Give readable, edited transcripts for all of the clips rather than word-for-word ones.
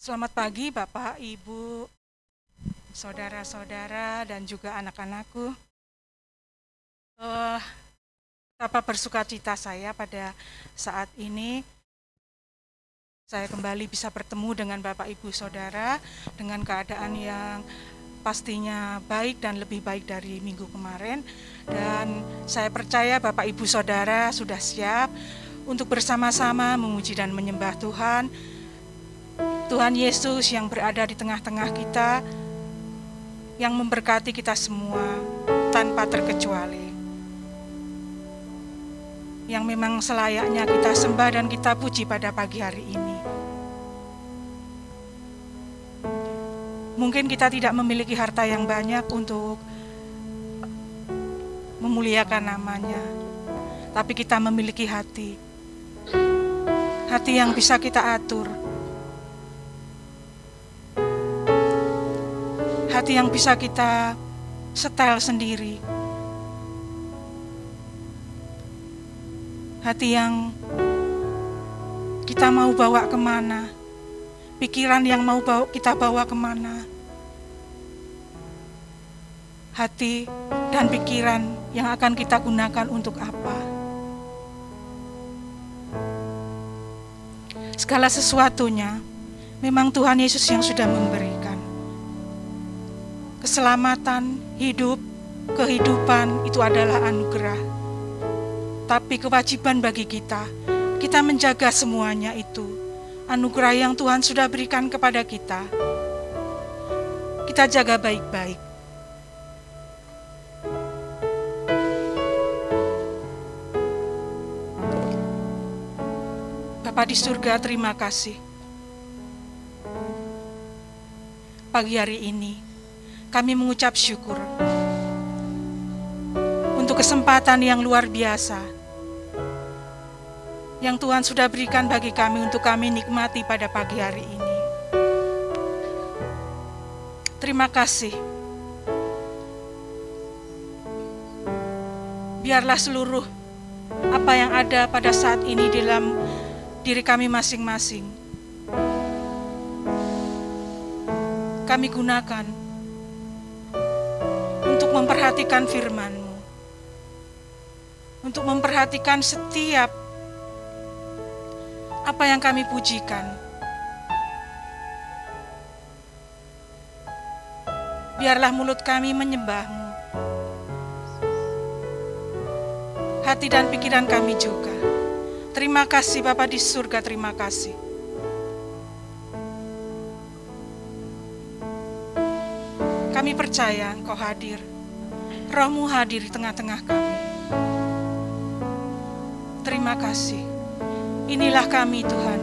Selamat pagi Bapak, Ibu, saudara-saudara, dan juga anak-anakku. Betapa bersukacita saya pada saat ini saya kembali bisa bertemu dengan Bapak, Ibu, Saudara dengan keadaan yang pastinya baik dan lebih baik dari minggu kemarin. Dan saya percaya Bapak, Ibu, Saudara sudah siap untuk bersama-sama memuji dan menyembah Tuhan. Tuhan Yesus yang berada di tengah-tengah kita, yang memberkati kita semua tanpa terkecuali, yang memang selayaknya kita sembah dan kita puji pada pagi hari ini. Mungkin kita tidak memiliki harta yang banyak untuk memuliakan namanya, tapi kita memiliki hati yang bisa kita atur, hati yang bisa kita setel sendiri, hati yang kita mau bawa kemana, pikiran yang mau kita bawa kemana, hati dan pikiran yang akan kita gunakan untuk apa. Segala sesuatunya memang Tuhan Yesus yang sudah memberikan. Keselamatan, hidup, kehidupan itu adalah anugerah. Tapi kewajiban bagi kita menjaga semuanya itu. Anugerah yang Tuhan sudah berikan kepada kita jaga baik-baik. Bapa di surga, terima kasih. Pagi hari ini kami mengucap syukur untuk kesempatan yang luar biasa yang Tuhan sudah berikan bagi kami untuk kami nikmati pada pagi hari ini. Terima kasih. Biarlah seluruh apa yang ada pada saat ini di dalam diri kami masing-masing kami gunakan untuk memperhatikan firman-Mu, untuk memperhatikan setiap apa yang kami pujikan. Biarlah mulut kami menyembah-Mu, hati dan pikiran kami juga. Terima kasih Bapa di surga, terima kasih. Kami percaya Engkau hadir, Roh-Mu hadir di tengah-tengah kami. Terima kasih. Inilah kami Tuhan,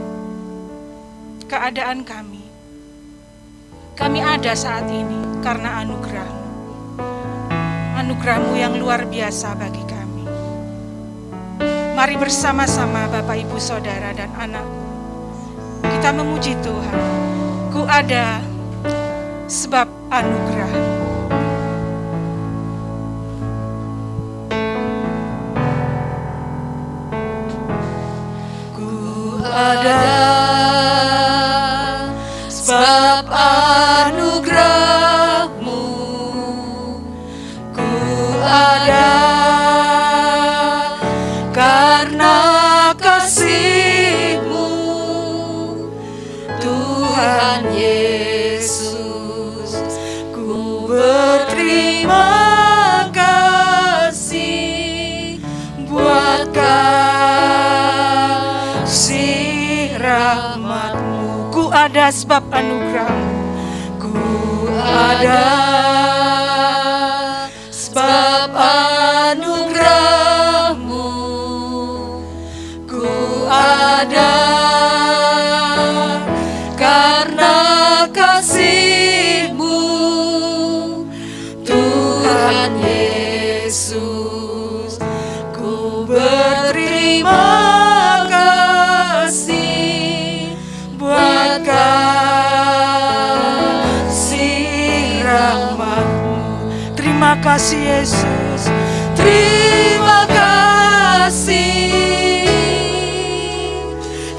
keadaan kami. Kami ada saat ini karena anugerah-Mu. Anugerah-Mu yang luar biasa bagi kami. Mari bersama-sama Bapak, Ibu, Saudara, dan anakku, kita memuji Tuhan. Ku ada sebab anugerah-Mu. Ku ada sebab anugerah-Mu. Ku ada karena kasih-Mu, Tuhan Yesus. Ku berterima kasih buat kasih rahmat-Mu. Ku ada sebab anugerah-Mu. Ku ada sebab anugerah-Mu. Ku ada karena kasih-Mu, Tuhan Yesus. Ku berterima kasih buat kasih rahmat-Mu. Terima kasih Yesus. Terima kasih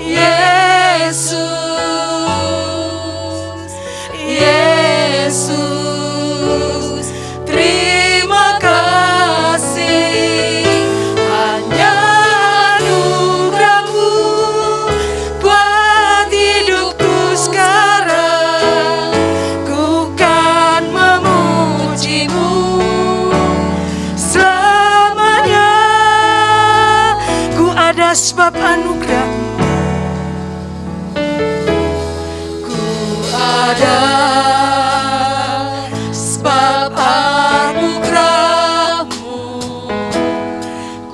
Yesus. sebab anugerah-Mu. Ku ada sebab anugerah-Mu.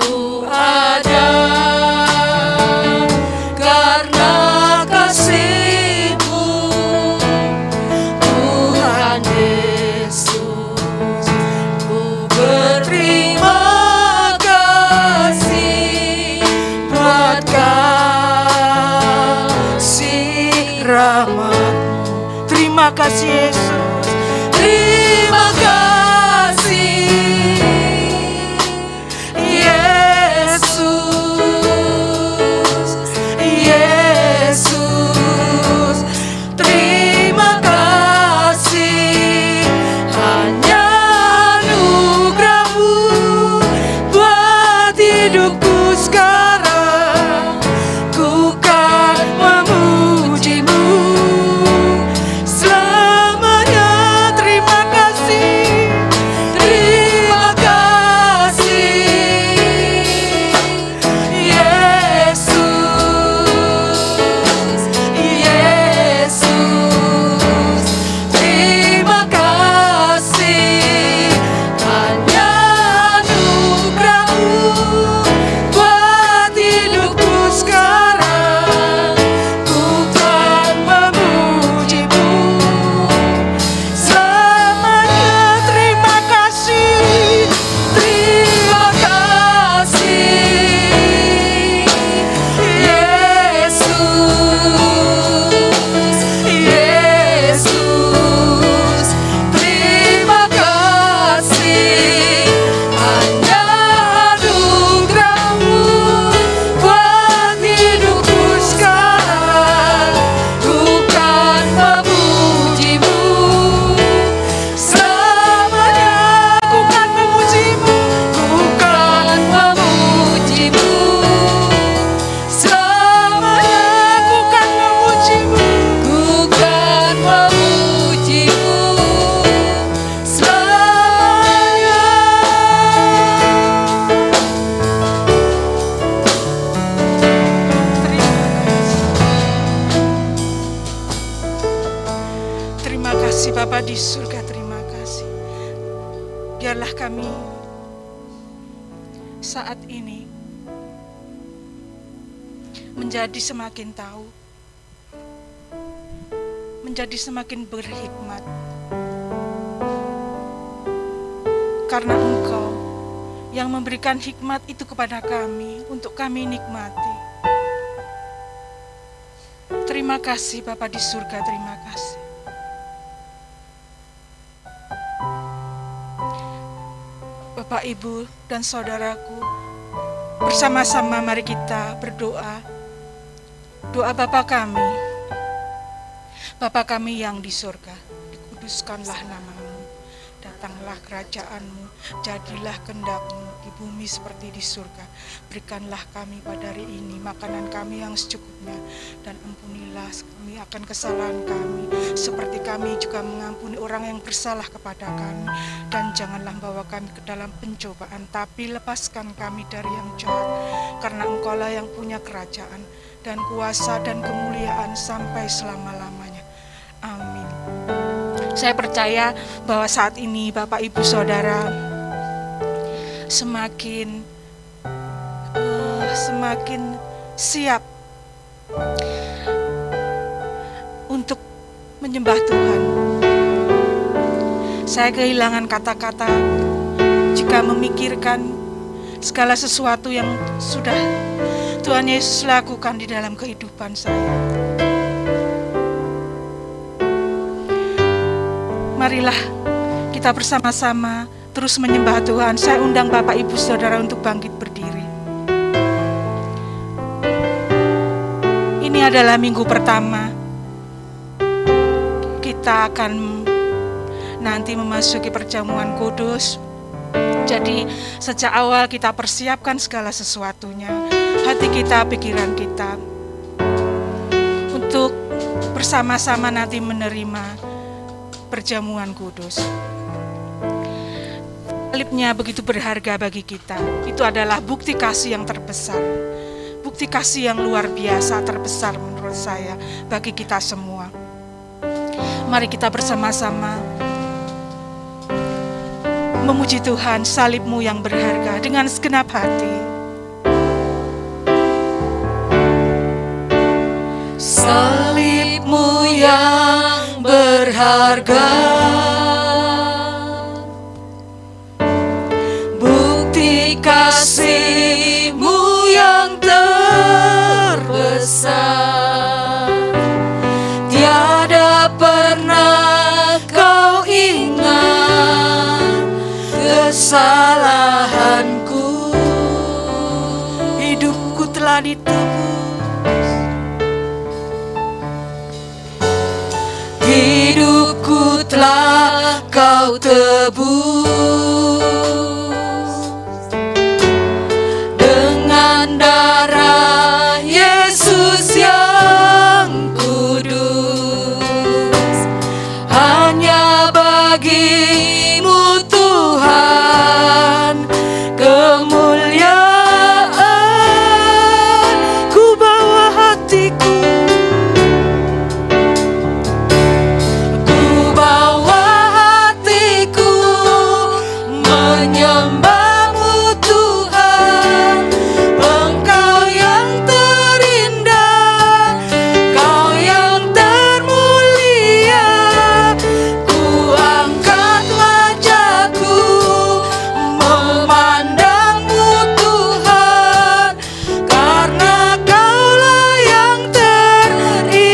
Ku ada karena kasih-Mu. Tuhan Yesus, ku berterima kasih buat kasih rahmat-Mu. Terima kasih Yesus, terima kasih Yesus, Yesus, terima kasih. Hanya anugerah-Mu buat hidupku sekarang. Ku kan memuji-Mu selamanya. Terima kasih, terima kasih Yesus, Yesus, terima kasih. Hanya anugerah-Mu buat hidupku sekarang. Ku kan memuji-Mu selamanya. Terima kasih, terima kasih Yesus, Yesus, terima kasih. Hanya anugerah-Mu buat hidupku sekarang. Ku kan memuji-Mu selamanya. Ku kan memuji-Mu, ku kan memuji-Mu selamanya. Ku kan memuji-Mu, ku kan memuji-Mu selamanya. Terima kasih Bapa di surga, terima kasih. Biarlah kami saat ini menjadi semakin tahu, menjadi semakin berhikmat, karena Engkau yang memberikan hikmat itu kepada kami untuk kami nikmati. Terima kasih Bapa di surga, terima kasih. Bapak, Ibu, dan saudaraku, bersama-sama mari kita berdoa. Doa Bapa kami. Bapa kami yang di surga, dikuduskanlah nama-Mu, datanglah kerajaan-Mu, jadilah kehendak-Mu di bumi seperti di surga. Berikanlah kami pada hari ini makanan kami yang secukupnya, dan ampunilah kami akan kesalahan kami, seperti kami juga mengampuni orang yang bersalah kepada kami. Dan janganlah bawa kami ke dalam pencobaan, tapi lepaskan kami dari yang jahat, karena Engkau-lah yang punya kerajaan dan kuasa dan kemuliaan sampai selama-lamanya. Amin. Saya percaya bahwa saat ini Bapak Ibu Saudara semakin siap untuk menyembah Tuhan. Saya kehilangan kata-kata jika memikirkan segala sesuatu yang sudah Tuhan Yesus lakukan di dalam kehidupan saya. Marilah kita bersama-sama terus menyembah Tuhan. Saya undang Bapak Ibu Saudara untuk bangkit berdiri. Ini adalah minggu pertama. Kita akan nanti memasuki perjamuan kudus. Jadi sejak awal kita persiapkan segala sesuatunya, hati kita, pikiran kita, untuk bersama-sama nanti menerima perjamuan kudus. Salibnya begitu berharga bagi kita. Itu adalah bukti kasih yang terbesar, bukti kasih yang luar biasa terbesar menurut saya bagi kita semua. Mari kita bersama-sama memuji Tuhan, salib-Mu yang berharga dengan segenap hati. Salib-Mu yang berharga, bukti kasih-Mu yang terbesar, tiada pernah Kau ingat kesalahanku. Hidupku telah ditebus, hidupku telah Kau tebus dengan darah Yesus yang kudus. Hanya bagi-Mu Tuhan kemuliaan. ku bawa hatiku, Ku bawa hatiku menyembah-Mu Tuhan. Engkau yang terindah, Kau yang termulia. Ku angkat wajahku memandang-Mu Tuhan, karena Kaulah yang terindah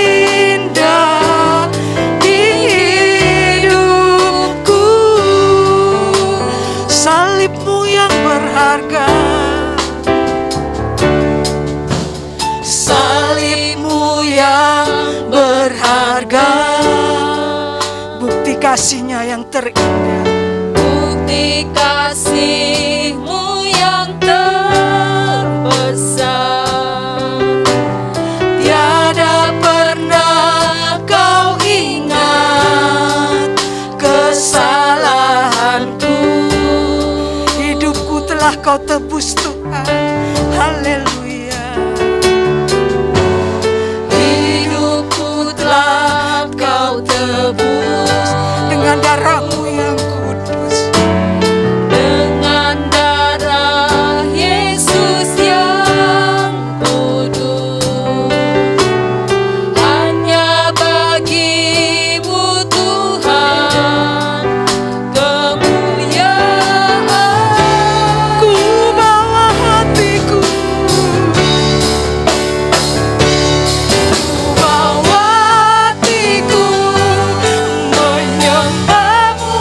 di hidupku. salib-Mu yang berharga, Salib-Mu yang berharga, bukti kasih-Nya yang terindah. bukti kasih-Mu yang terbesar, tiada pernah Kau ingat kesalahanku. Hidupku telah Kau tebus Tuhan, haleluya. Hidupku telah Kau tebus Dengan darah-Mu yang kudus, dengan darah Yesus yang kudus. Hanya bagi-Mu Tuhan kemuliaan. ku bawa hatiku, Ku bawa hatiku menyembah-Mu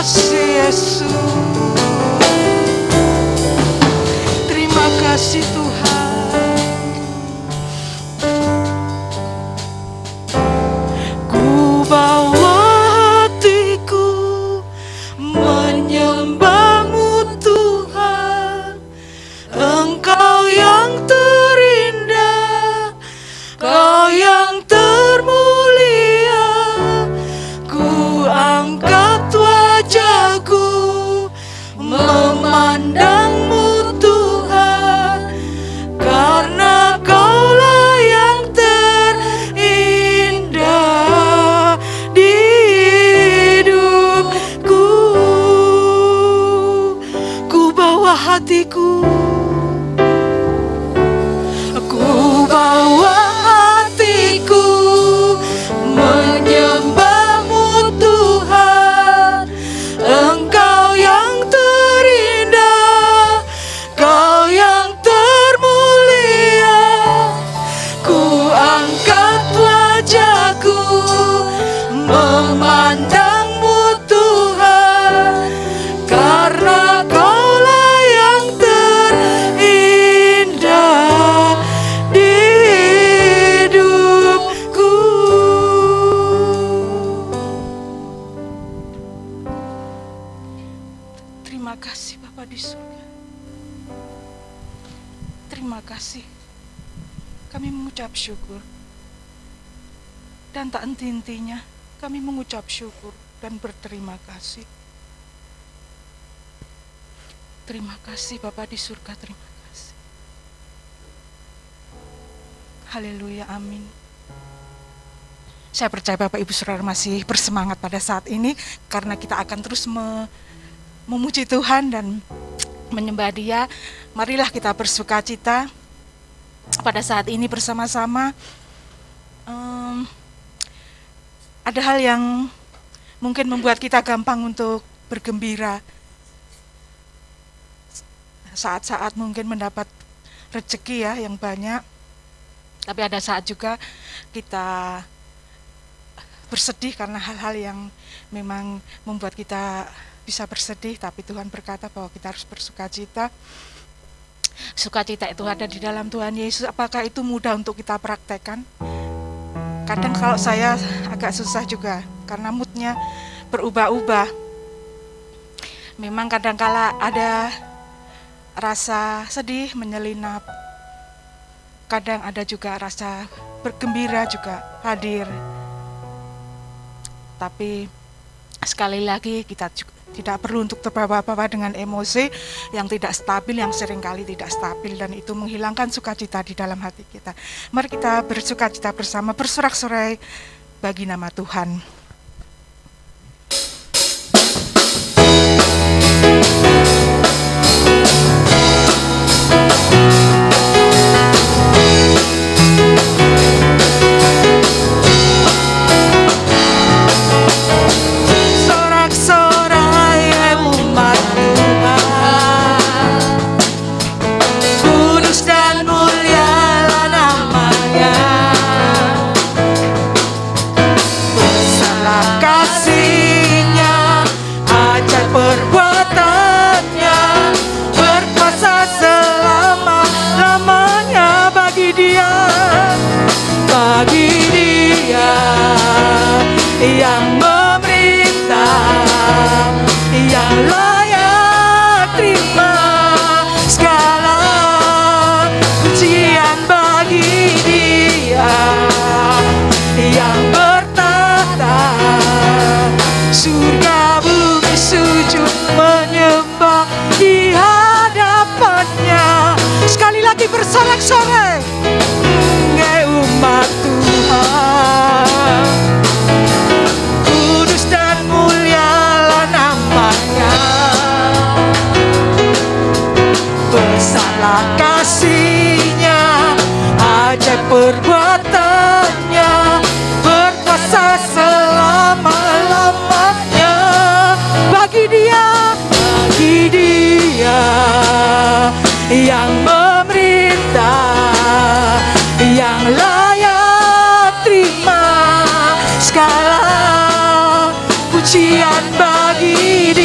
kasih Yesus. Terima kasih Tuhan. Ku bawa hatiku menyembah-Mu Tuhan. Engkau yang terindah, Kau yang termulia. Ku angkat wajahku memandang-Mu Tuhan, karena Kaulah yang terindah di hidupku. Ku bawa hatiku, ku bawa hatiku menyembah-Mu Tuhan. Engkau yang terindah, Kau yang termulia. Ku angkat wajahku memandang-Mu Tuhan, karena Kaulah yang terindah di hidupku. Terima kasih Bapa di surga. Terima kasih. Kami mengucap syukur. Dan tak henti-hentinya kami mengucap syukur dan berterima kasih. Terima kasih Bapa di surga, terima kasih. Haleluya, amin. Saya percaya Bapak Ibu Saudara masih bersemangat pada saat ini, karena kita akan terus memuji Tuhan dan menyembah Dia. Marilah kita bersukacita pada saat ini bersama-sama. Ada hal yang mungkin membuat kita gampang untuk bergembira. Saat-saat mungkin mendapat rezeki ya yang banyak, tapi ada saat juga kita bersedih karena hal-hal yang memang membuat kita bisa bersedih, tapi Tuhan berkata bahwa kita harus bersukacita. Sukacita itu ada di dalam Tuhan Yesus. Apakah itu mudah untuk kita praktekkan? Kadang kalau saya agak susah juga, karena moodnya berubah-ubah. Memang kadang-kala ada rasa sedih menyelinap, kadang ada juga rasa bergembira juga hadir. Tapi sekali lagi kita juga tidak perlu untuk terbawa-bawa dengan emosi yang tidak stabil, yang seringkali tidak stabil, dan itu menghilangkan sukacita di dalam hati kita. Mari kita bersukacita bersama, bersorak-sorai bagi nama Tuhan. Yang memerintah, yang layak terima segala pujian bagi Dia yang bertata surga bumi sujud menyembah di hadapannya. Sekali lagi bersorak-sorai, umat Tuhan. Besarlah kasih-Nya, ajaib perbuatan-Nya, berkuasa selama-lamanya. Bagi Dia yang memerintah, yang layak terima segala pujian bagi Dia.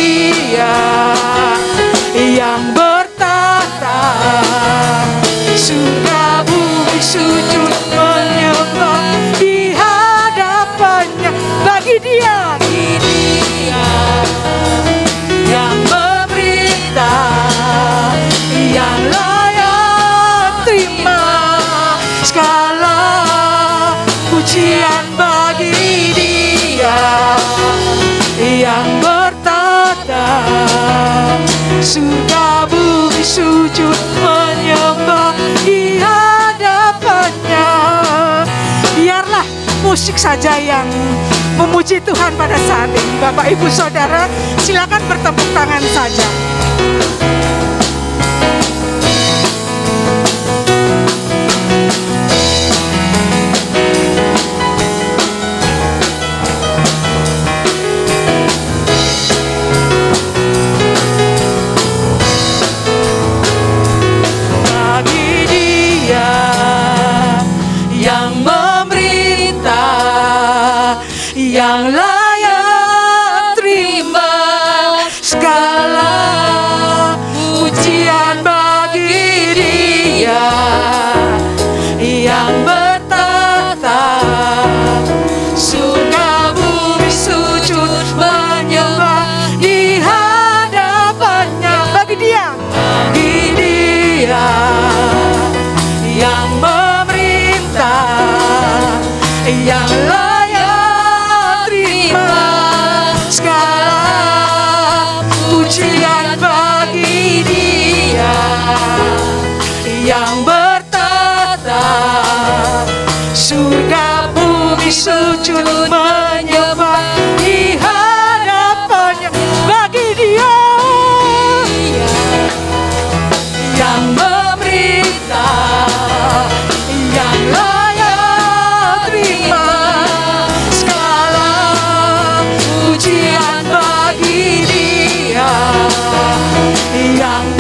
surga bumi sujud menyembah di hadapannya. Biarlah musik saja yang memuji Tuhan pada saat ini. Bapak Ibu Saudara, silakan bertepuk tangan saja. Yang layak terima segala pujian bagi Dia yang bertata surga bumi sujud menyembah di hadapannya. Bagi Dia yang memerintah, yang yang bertata surga bumi sujud menyembah di hadapannya. Bagi Dia yang memerintah, yang layak terima segala pujian bagi Dia yang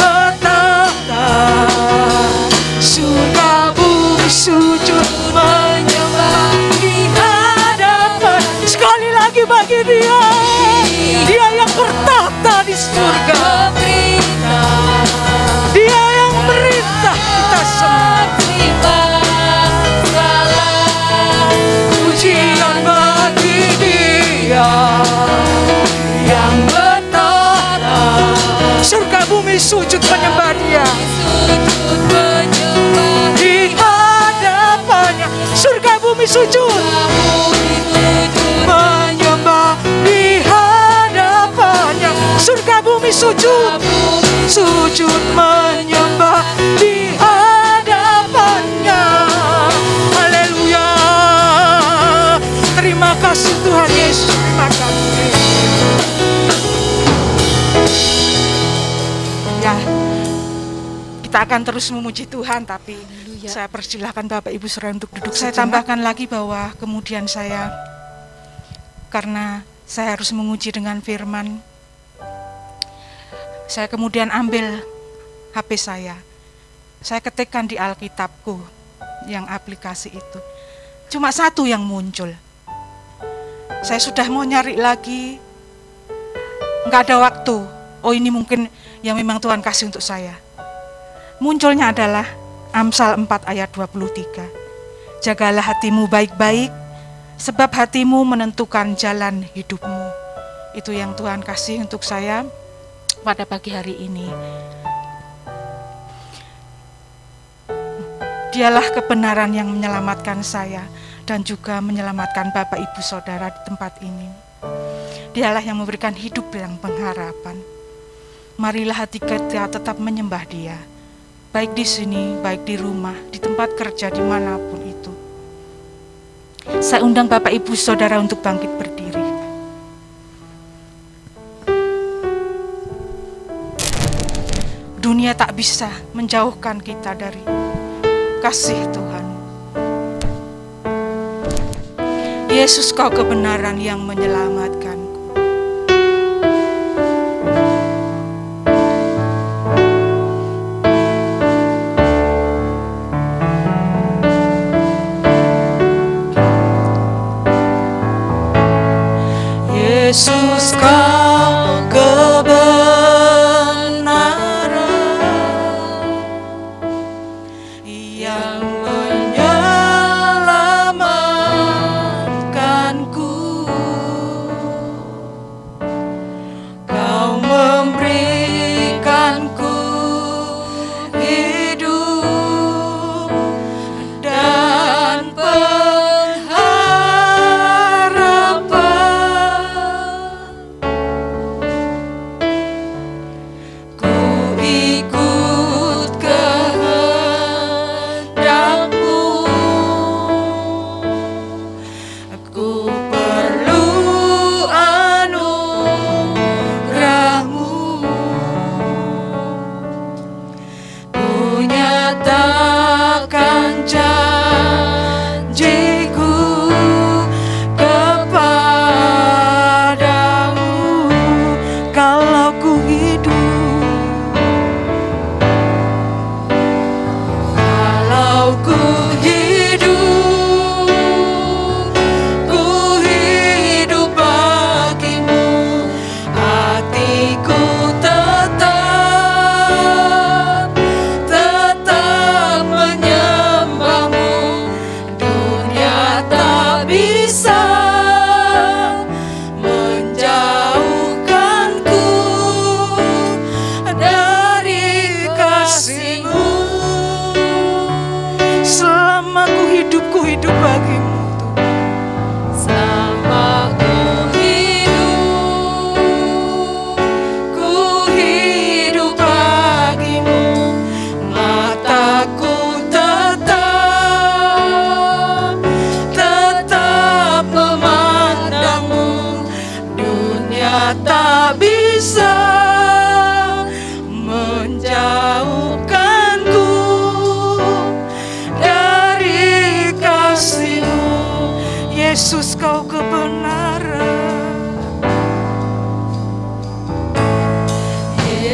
sujud menyembah di hadapan. Sekali lagi bagi Dia, Dia yang bertata di surga, Dia yang merintah kita semua. Pujian bagi Dia yang bertata surga bumi sujud menyembah Dia. Surga bumi sujud menyembah di hadapannya. Surga bumi sujud menyembah di hadapannya. Haleluya. Terima kasih Tuhan Yesus. Terima kasih. Ya, kita akan terus memuji Tuhan, tapi saya persilahkan Bapak Ibu Saudara untuk duduk. Saya tambahkan lagi bahwa kemudian karena saya harus menguji dengan firman, saya kemudian ambil HP saya ketikkan di Alkitabku yang aplikasi itu. Cuma satu yang muncul. Saya sudah mau nyari lagi, nggak ada waktu. Oh, ini mungkin yang memang Tuhan kasih untuk saya. Munculnya adalah Amsal 4 ayat 23. Jagalah hatimu baik-baik, sebab hatimu menentukan jalan hidupmu. Itu yang Tuhan kasih untuk saya pada pagi hari ini. Dialah kebenaran yang menyelamatkan saya dan juga menyelamatkan Bapak Ibu Saudara di tempat ini. Dialah yang memberikan hidup yang pengharapan. Marilah hati kita tetap menyembah Dia. Baik di sini, baik di rumah, di tempat kerja, dimanapun itu. Saya undang Bapak Ibu Saudara untuk bangkit berdiri. Dunia tak bisa menjauhkan kita dari kasih Tuhan. Yesus, Kau kebenaran yang menyelamatkanku. Yesus, Kau kebenaran yang menyelamatkanku. Kau memberikanku hidup dan pengharapan.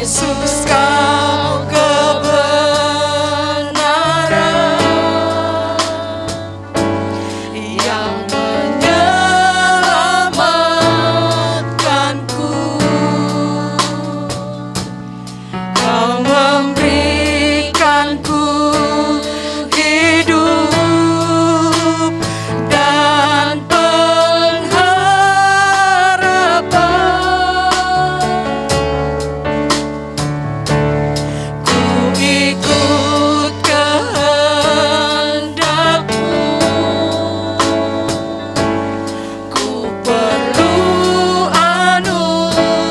Yesus Kau kebenaran yang menyelamatkanku. Kau memberikanku hidup dan pengharapan. Ku ikut kehendak-Mu. Ku perlu anugerah-Mu.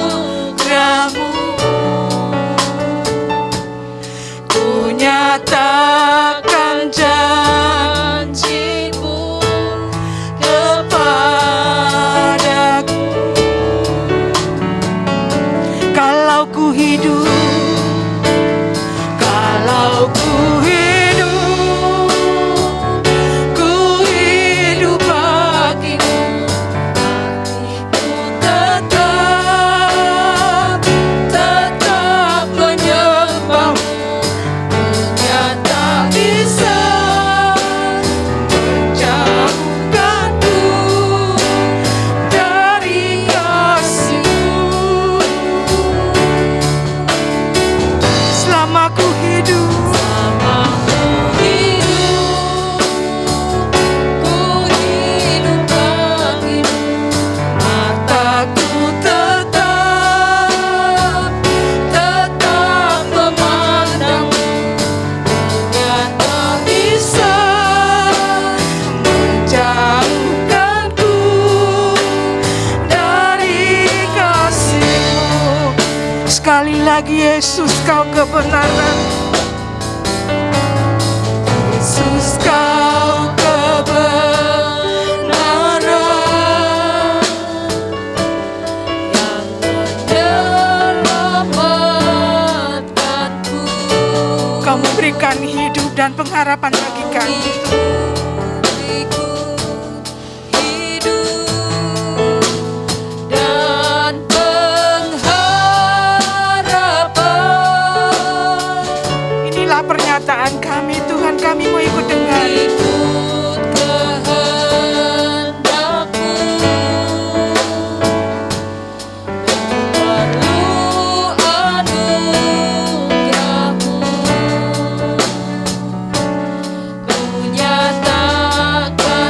Ku nyatakan janji-Mu kepadaku. Kalau ku hidup bagimu, hatiku tetap menyembah-Mu. Dunia tak bisa menjauhkanku dari kasih-Mu. Selama ku hidup bagimu, mataku tetap memandang-Mu. Dunia tak bisa menjauhkanku dari kasih-Mu. Sekali lagi, Yesus Kau kebenaran. Yesus Kau kebenaran yang menyelamatkanku. Kau memberikan hidup dan pengharapan bagi kami. Hidup dan pengharapan. Inilah pernyataan kami, Tuhan, kami mau ikut dengar. Ikut kehendak-Mu. Perlu anugerah-Mu. Ku nyatakan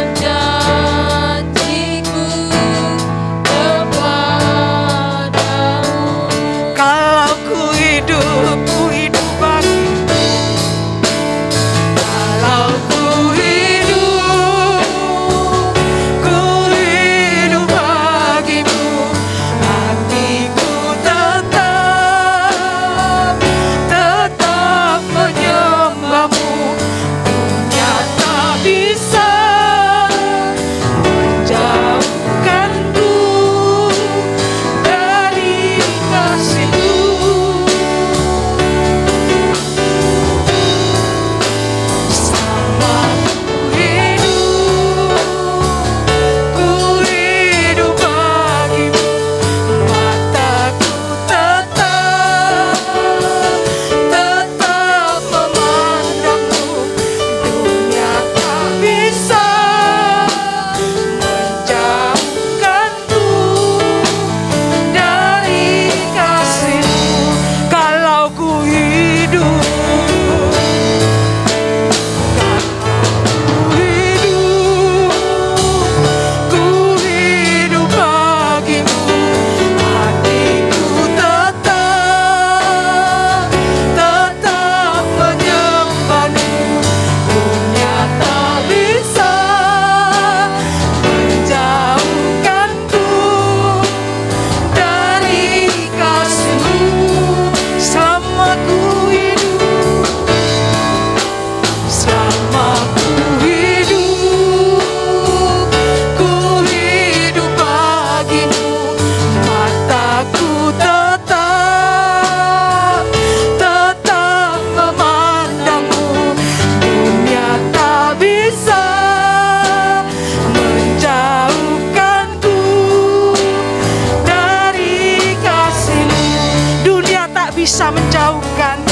bisa menjauhkanku.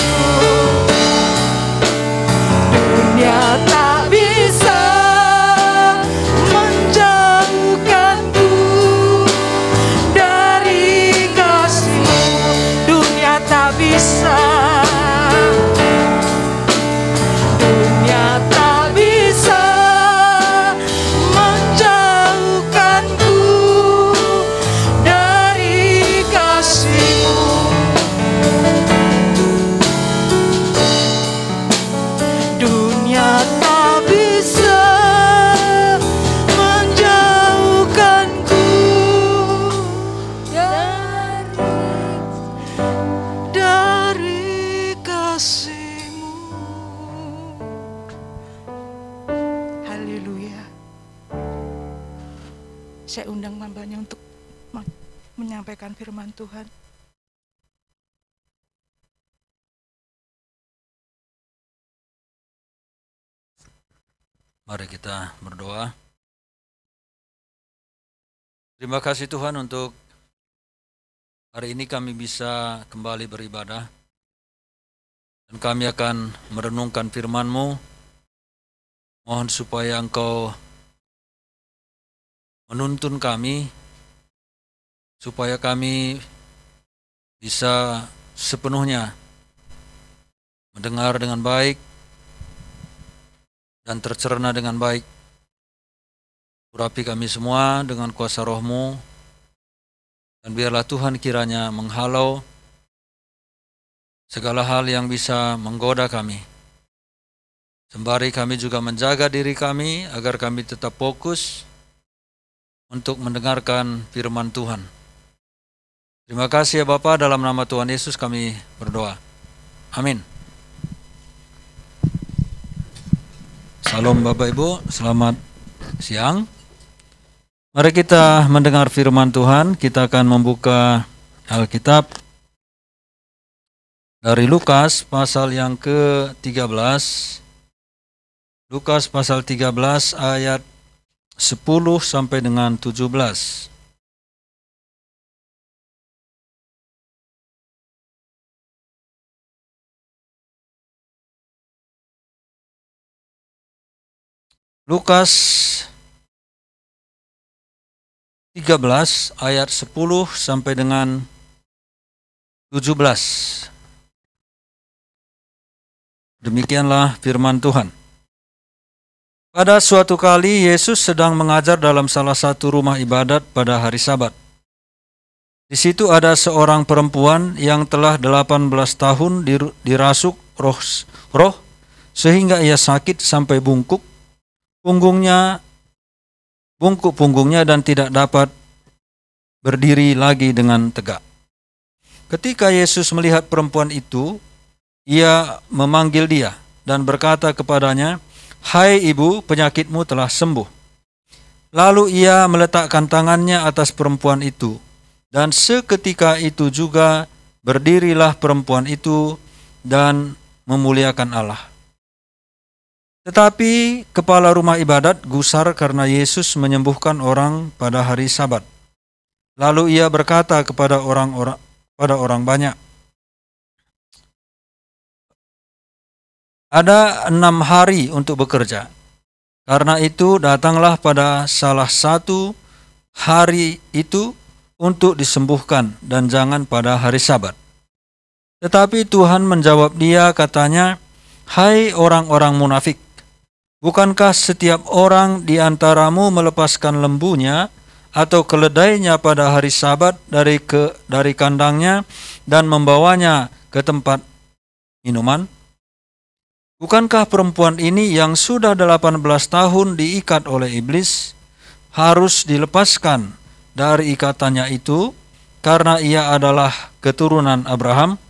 Dunia tak bisa menjauhkanku dari kasih-Mu. Dunia tak bisa. Dunia tak bisa menjauhkanku dari kasih-Mu. Dunia tak bisa menjauhkanku dari kasih-Mu. Haleluya. Saya undang hambanya untuk menyampaikan firman Tuhan. Mari kita berdoa. Terima kasih Tuhan untuk hari ini kami bisa kembali beribadah. Dan kami akan merenungkan firman-Mu. Mohon supaya Engkau menuntun kami, supaya kami bisa sepenuhnya mendengar dengan baik dan tercerna dengan baik. Urapi kami semua dengan kuasa Roh-Mu, dan biarlah Tuhan kiranya menghalau segala hal yang bisa menggoda kami. Sembari kami juga menjaga diri kami agar kami tetap fokus untuk mendengarkan firman Tuhan. Terima kasih ya Bapa, dalam nama Tuhan Yesus kami berdoa. Amin. Salam Bapak Ibu, selamat siang. Mari kita mendengar firman Tuhan. Kita akan membuka Alkitab dari Lukas pasal yang ke-13. Lukas pasal 13 ayat 10 sampai dengan 17. Lukas 13 ayat 10 sampai dengan 17. Demikianlah firman Tuhan. Pada suatu kali Yesus sedang mengajar dalam salah satu rumah ibadat pada hari Sabat. Di situ ada seorang perempuan yang telah 18 tahun dirasuk roh sehingga ia sakit sampai bungkuk punggungnya dan tidak dapat berdiri lagi dengan tegak. Ketika Yesus melihat perempuan itu, ia memanggil dia dan berkata kepadanya, "Hai ibu, penyakitmu telah sembuh." Lalu ia meletakkan tangannya atas perempuan itu, dan seketika itu juga berdirilah perempuan itu dan memuliakan Allah. Tetapi kepala rumah ibadat gusar karena Yesus menyembuhkan orang pada hari Sabat. Lalu ia berkata kepada orang banyak, "Ada 6 hari untuk bekerja. Karena itu datanglah pada salah satu hari itu untuk disembuhkan dan jangan pada hari Sabat." Tetapi Tuhan menjawab dia, katanya, "Hai orang-orang munafik, bukankah setiap orang di antaramu melepaskan lembunya atau keledainya pada hari Sabat dari kandangnya dan membawanya ke tempat minuman? Bukankah perempuan ini yang sudah 18 tahun diikat oleh iblis harus dilepaskan dari ikatannya itu karena ia adalah keturunan Abraham?"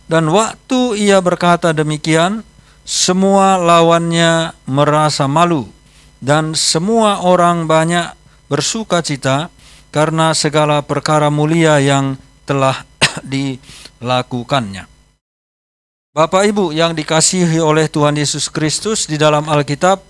Dan waktu ia berkata demikian, semua lawannya merasa malu dan semua orang banyak bersukacita karena segala perkara mulia yang telah dilakukannya. Bapak Ibu yang dikasihi oleh Tuhan Yesus Kristus, di dalam Alkitab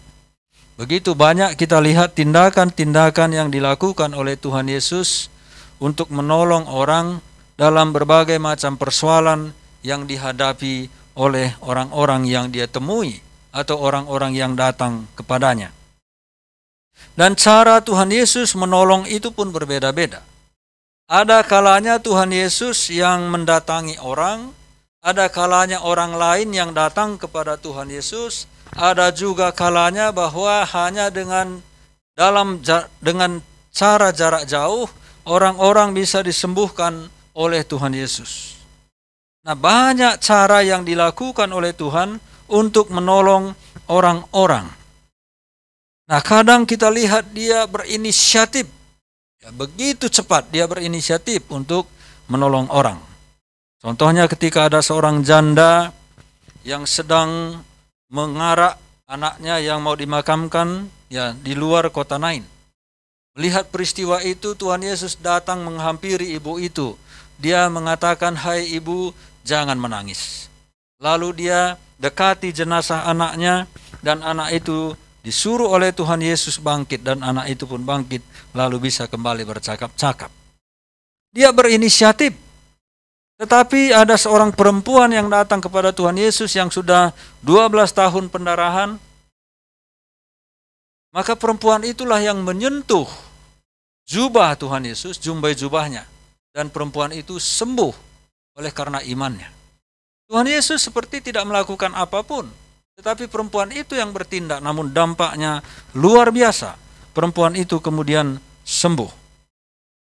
begitu banyak kita lihat tindakan-tindakan yang dilakukan oleh Tuhan Yesus untuk menolong orang dalam berbagai macam persoalan yang dihadapi oleh orang-orang yang dia temui atau orang-orang yang datang kepadanya. Dan cara Tuhan Yesus menolong itu pun berbeda-beda. Ada kalanya Tuhan Yesus yang mendatangi orang, ada kalanya orang lain yang datang kepada Tuhan Yesus, ada juga kalanya bahwa hanya dengan cara jarak jauh orang-orang bisa disembuhkan oleh Tuhan Yesus. Nah, banyak cara yang dilakukan oleh Tuhan untuk menolong orang-orang. Nah, kadang kita lihat dia berinisiatif. Ya, begitu cepat dia berinisiatif untuk menolong orang. Contohnya ketika ada seorang janda yang sedang mengarak anaknya yang mau dimakamkan ya di luar kota Nain. Melihat peristiwa itu, Tuhan Yesus datang menghampiri ibu itu. Dia mengatakan, "Hai ibu, jangan menangis." Lalu dia dekati jenazah anaknya dan anak itu disuruh oleh Tuhan Yesus bangkit dan anak itu pun bangkit lalu bisa kembali bercakap-cakap. Dia berinisiatif. Tetapi ada seorang perempuan yang datang kepada Tuhan Yesus yang sudah 12 tahun pendarahan. Maka perempuan itulah yang menyentuh jubah Tuhan Yesus, jumbai jubahnya. Dan perempuan itu sembuh oleh karena imannya. Tuhan Yesus seperti tidak melakukan apapun. Tetapi perempuan itu yang bertindak, namun dampaknya luar biasa. Perempuan itu kemudian sembuh.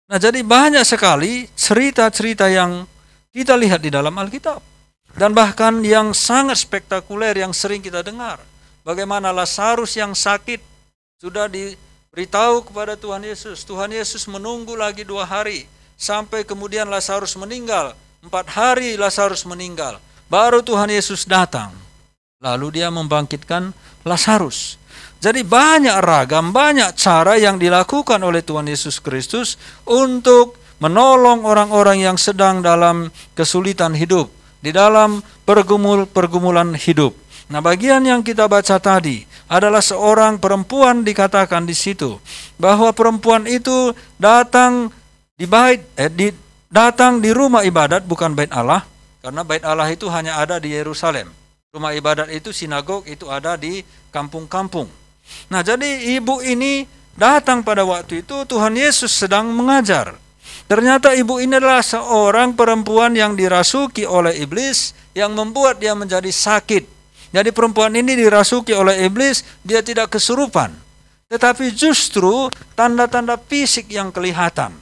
Nah, jadi banyak sekali cerita-cerita yang kita lihat di dalam Alkitab. Dan bahkan yang sangat spektakuler yang sering kita dengar. Bagaimana Lazarus yang sakit sudah diberitahu kepada Tuhan Yesus. Tuhan Yesus menunggu lagi 2 hari. Sampai kemudian Lazarus meninggal. 4 hari Lazarus meninggal. Baru Tuhan Yesus datang. Lalu dia membangkitkan Lazarus. Jadi banyak ragam, banyak cara yang dilakukan oleh Tuhan Yesus Kristus untuk menolong orang-orang yang sedang dalam kesulitan hidup, di dalam pergumulan hidup. Nah, bagian yang kita baca tadi adalah seorang perempuan dikatakan di situ bahwa perempuan itu datang di rumah ibadat, bukan bait Allah, karena bait Allah itu hanya ada di Yerusalem. Rumah ibadat itu, sinagog itu ada di kampung-kampung. Nah, jadi ibu ini datang pada waktu itu Tuhan Yesus sedang mengajar. Ternyata ibu ini adalah seorang perempuan yang dirasuki oleh iblis yang membuat dia menjadi sakit. Jadi perempuan ini dirasuki oleh iblis, dia tidak kesurupan. Tetapi justru tanda-tanda fisik yang kelihatan.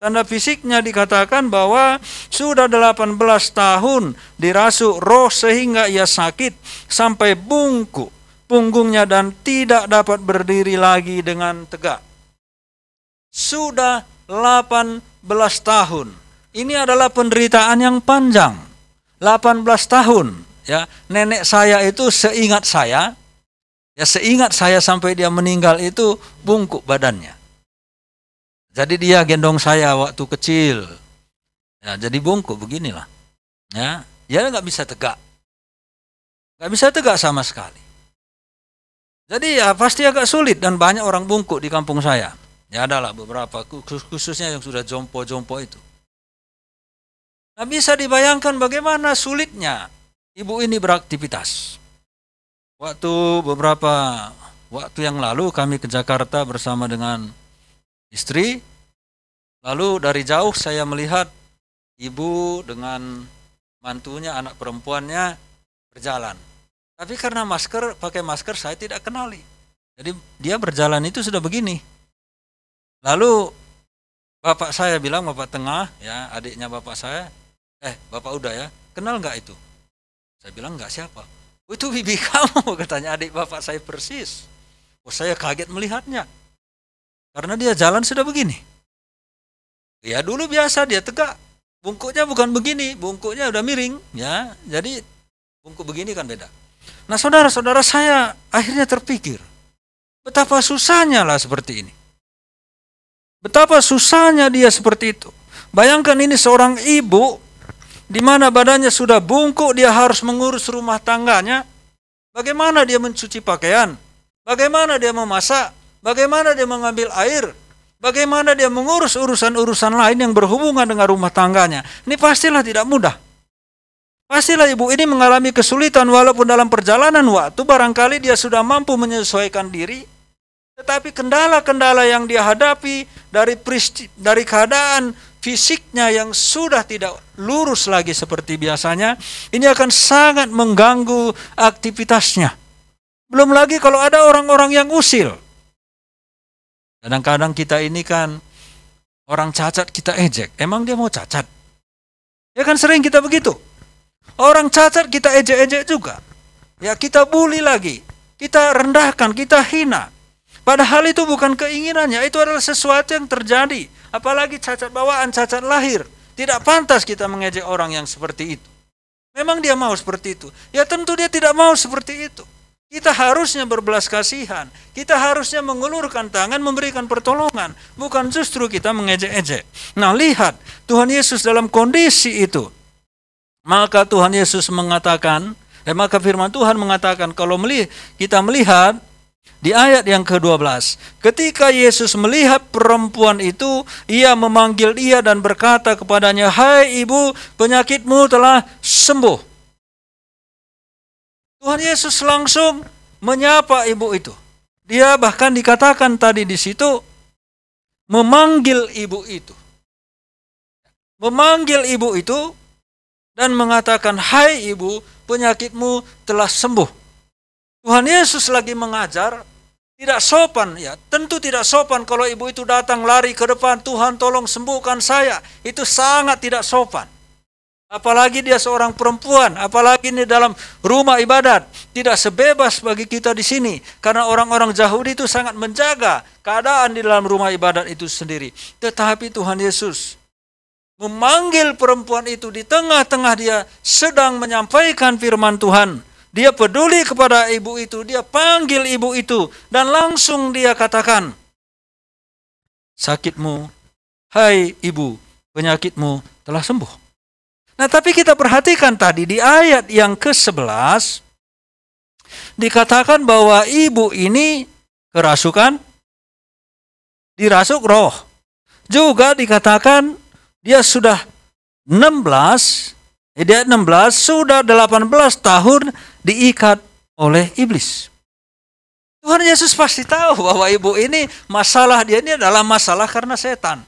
Tanda fisiknya dikatakan bahwa sudah 18 tahun dirasuk roh sehingga ia sakit sampai bungkuk punggungnya dan tidak dapat berdiri lagi dengan tegak. Sudah 18 tahun. Ini adalah penderitaan yang panjang. 18 tahun. Ya, nenek saya itu seingat saya sampai dia meninggal itu bungkuk badannya. Jadi dia gendong saya waktu kecil. Ya, jadi bungkuk beginilah. Ya, dia nggak bisa tegak. Nggak bisa tegak sama sekali. Jadi ya pasti agak sulit dan banyak orang bungkuk di kampung saya. Ya adalah beberapa, khususnya yang sudah jompo-jompo itu. Nah, bisa dibayangkan bagaimana sulitnya ibu ini beraktivitas. Beberapa waktu yang lalu kami ke Jakarta bersama dengan istri, lalu dari jauh saya melihat ibu dengan mantunya, anak perempuannya berjalan. Tapi karena pakai masker saya tidak kenali. Jadi dia berjalan itu sudah begini. Lalu bapak saya bilang, bapak tengah, ya adiknya bapak saya, bapak udah ya, kenal nggak itu? Saya bilang nggak, siapa? Oh, itu bibi kamu, katanya adik bapak saya persis. Oh, saya kaget melihatnya. Karena dia jalan sudah begini. Ya dulu biasa dia tegak. Bungkuknya bukan begini, bungkuknya udah miring. Ya, jadi bungkuk begini kan beda. Nah, saudara-saudara, saya akhirnya terpikir, betapa susahnya lah seperti ini. Betapa susahnya dia seperti itu. Bayangkan ini seorang ibu, di mana badannya sudah bungkuk, dia harus mengurus rumah tangganya. Bagaimana dia mencuci pakaian? Bagaimana dia memasak? Bagaimana dia mengambil air? Bagaimana dia mengurus urusan-urusan lain yang berhubungan dengan rumah tangganya. Ini pastilah tidak mudah. Pastilah ibu ini mengalami kesulitan walaupun dalam perjalanan waktu barangkali dia sudah mampu menyesuaikan diri. Tetapi kendala-kendala yang dia hadapi dari keadaan fisiknya yang sudah tidak lurus lagi seperti biasanya, ini akan sangat mengganggu aktivitasnya. Belum lagi kalau ada orang-orang yang usil. Kadang-kadang kita ini kan orang cacat kita ejek. Emang dia mau cacat? Ya kan sering kita begitu. Orang cacat kita ejek-ejek juga. Ya kita bully lagi. Kita rendahkan, kita hina. Padahal itu bukan keinginannya. Itu adalah sesuatu yang terjadi. Apalagi cacat bawaan, cacat lahir. Tidak pantas kita mengejek orang yang seperti itu. Memang dia mau seperti itu? Ya tentu dia tidak mau seperti itu. Kita harusnya berbelas kasihan. Kita harusnya mengulurkan tangan, memberikan pertolongan. Bukan justru kita mengejek-ejek. Nah lihat, Tuhan Yesus dalam kondisi itu. Maka Tuhan Yesus mengatakan, maka firman Tuhan mengatakan, kalau kita melihat di ayat yang ke-12. Ketika Yesus melihat perempuan itu, ia memanggil dia dan berkata kepadanya, "Hai ibu, penyakitmu telah sembuh." Tuhan Yesus langsung menyapa ibu itu. Dia bahkan dikatakan tadi di situ memanggil ibu itu. Memanggil ibu itu dan mengatakan, "Hai ibu, penyakitmu telah sembuh." Tuhan Yesus lagi mengajar, tidak sopan ya. Tentu tidak sopan kalau ibu itu datang lari ke depan, "Tuhan tolong sembuhkan saya." Itu sangat tidak sopan. Apalagi dia seorang perempuan, apalagi ini dalam rumah ibadat. Tidak sebebas bagi kita di sini. Karena orang-orang Yahudi itu sangat menjaga keadaan di dalam rumah ibadat itu sendiri. Tetapi Tuhan Yesus memanggil perempuan itu di tengah-tengah dia sedang menyampaikan firman Tuhan. Dia peduli kepada ibu itu, dia panggil ibu itu. Dan langsung dia katakan, "Sakitmu, hai ibu, penyakitmu telah sembuh." Nah, tapi kita perhatikan tadi di ayat yang ke-11 dikatakan bahwa ibu ini kerasukan, dirasuk roh. Juga dikatakan dia sudah 16 sudah 18 tahun diikat oleh iblis. Tuhan Yesus pasti tahu bahwa ibu ini masalah dia ini adalah masalah karena setan,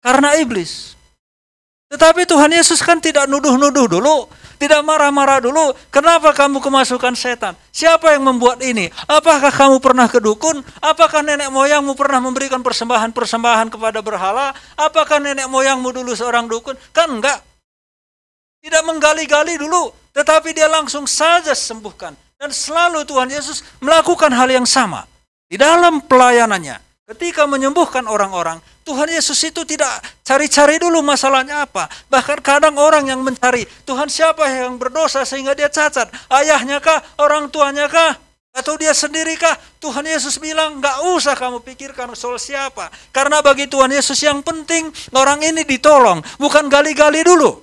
karena iblis. Tetapi Tuhan Yesus kan tidak nuduh-nuduh dulu, tidak marah-marah dulu. Kenapa kamu kemasukan setan? Siapa yang membuat ini? Apakah kamu pernah ke dukun? Apakah nenek moyangmu pernah memberikan persembahan-persembahan kepada berhala? Apakah nenek moyangmu dulu seorang dukun? Kan enggak. Tidak menggali-gali dulu, tetapi dia langsung saja sembuhkan. Dan selalu Tuhan Yesus melakukan hal yang sama. Di dalam pelayanannya, ketika menyembuhkan orang-orang, Tuhan Yesus itu tidak cari-cari dulu masalahnya apa. Bahkan kadang orang yang mencari, Tuhan siapa yang berdosa sehingga dia cacat? Ayahnya kah? Orang tuanya kah? Atau dia sendiri kah? Tuhan Yesus bilang, "Gak usah kamu pikirkan soal siapa." Karena bagi Tuhan Yesus yang penting, orang ini ditolong. Bukan gali-gali dulu.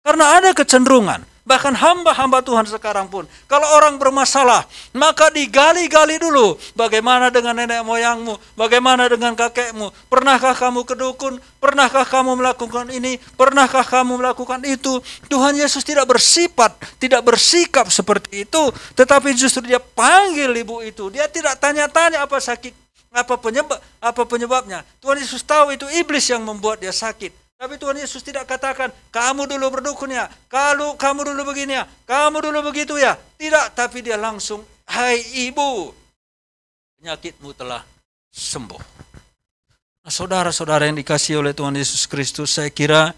Karena ada kecenderungan. Bahkan hamba-hamba Tuhan sekarang pun, kalau orang bermasalah, maka digali-gali dulu. Bagaimana dengan nenek moyangmu? Bagaimana dengan kakekmu? Pernahkah kamu ke dukun? Pernahkah kamu melakukan ini? Pernahkah kamu melakukan itu? Tuhan Yesus tidak bersikap seperti itu. Tetapi justru dia panggil ibu itu. Dia tidak tanya-tanya apa sakit, apa penyebabnya. Tuhan Yesus tahu itu iblis yang membuat dia sakit. Tapi Tuhan Yesus tidak katakan, "Kamu dulu berdukun ya, kalau kamu dulu begini ya, kamu dulu begitu ya." Tidak, tapi dia langsung, "Hai ibu, penyakitmu telah sembuh." Nah, saudara-saudara yang dikasihi oleh Tuhan Yesus Kristus, saya kira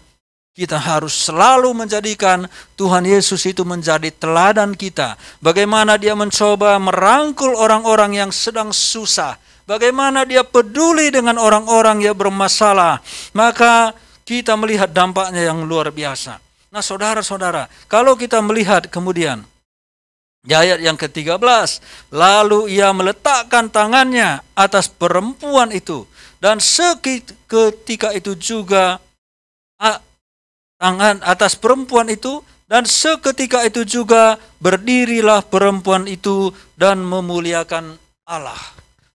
kita harus selalu menjadikan Tuhan Yesus itu menjadi teladan kita. Bagaimana dia mencoba merangkul orang-orang yang sedang susah. Bagaimana dia peduli dengan orang-orang yang bermasalah. Maka kita melihat dampaknya yang luar biasa. Nah saudara-saudara, kalau kita melihat kemudian di ayat yang ke-13, lalu ia meletakkan tangannya atas perempuan itu, dan seketika itu juga tangan atas perempuan itu, dan seketika itu juga berdirilah perempuan itu dan memuliakan Allah.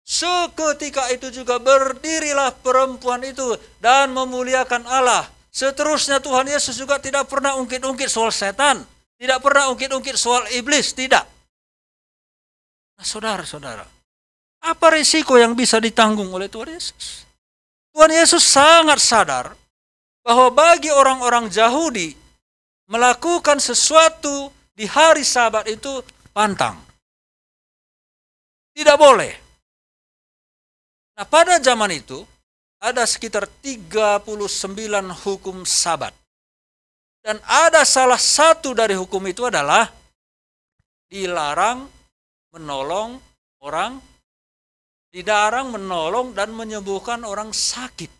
Seketika itu juga berdirilah perempuan itu dan memuliakan Allah. Seterusnya Tuhan Yesus juga tidak pernah ungkit-ungkit soal setan. Tidak pernah ungkit-ungkit soal iblis, tidak. Nah, saudara-saudara, apa risiko yang bisa ditanggung oleh Tuhan Yesus? Tuhan Yesus sangat sadar bahwa bagi orang-orang Yahudi melakukan sesuatu di hari Sabat itu pantang. Tidak boleh. Nah, pada zaman itu ada sekitar 39 hukum Sabat. Dan ada salah satu dari hukum itu adalah dilarang menolong orang, dilarang menolong dan menyembuhkan orang sakit.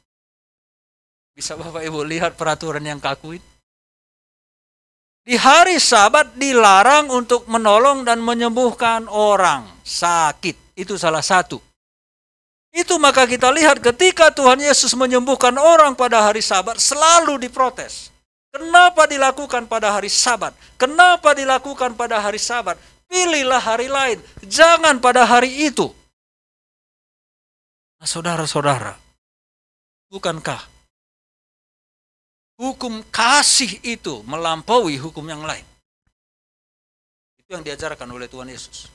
Bisa Bapak Ibu lihat peraturan yang kaku itu? Di hari Sabat dilarang untuk menolong dan menyembuhkan orang sakit. Itu salah satu. Itu maka kita lihat ketika Tuhan Yesus menyembuhkan orang pada hari Sabat selalu diprotes. Kenapa dilakukan pada hari Sabat? Kenapa dilakukan pada hari Sabat? Pilihlah hari lain, jangan pada hari itu. Nah, saudara-saudara, bukankah hukum kasih itu melampaui hukum yang lain? Itu yang diajarkan oleh Tuhan Yesus.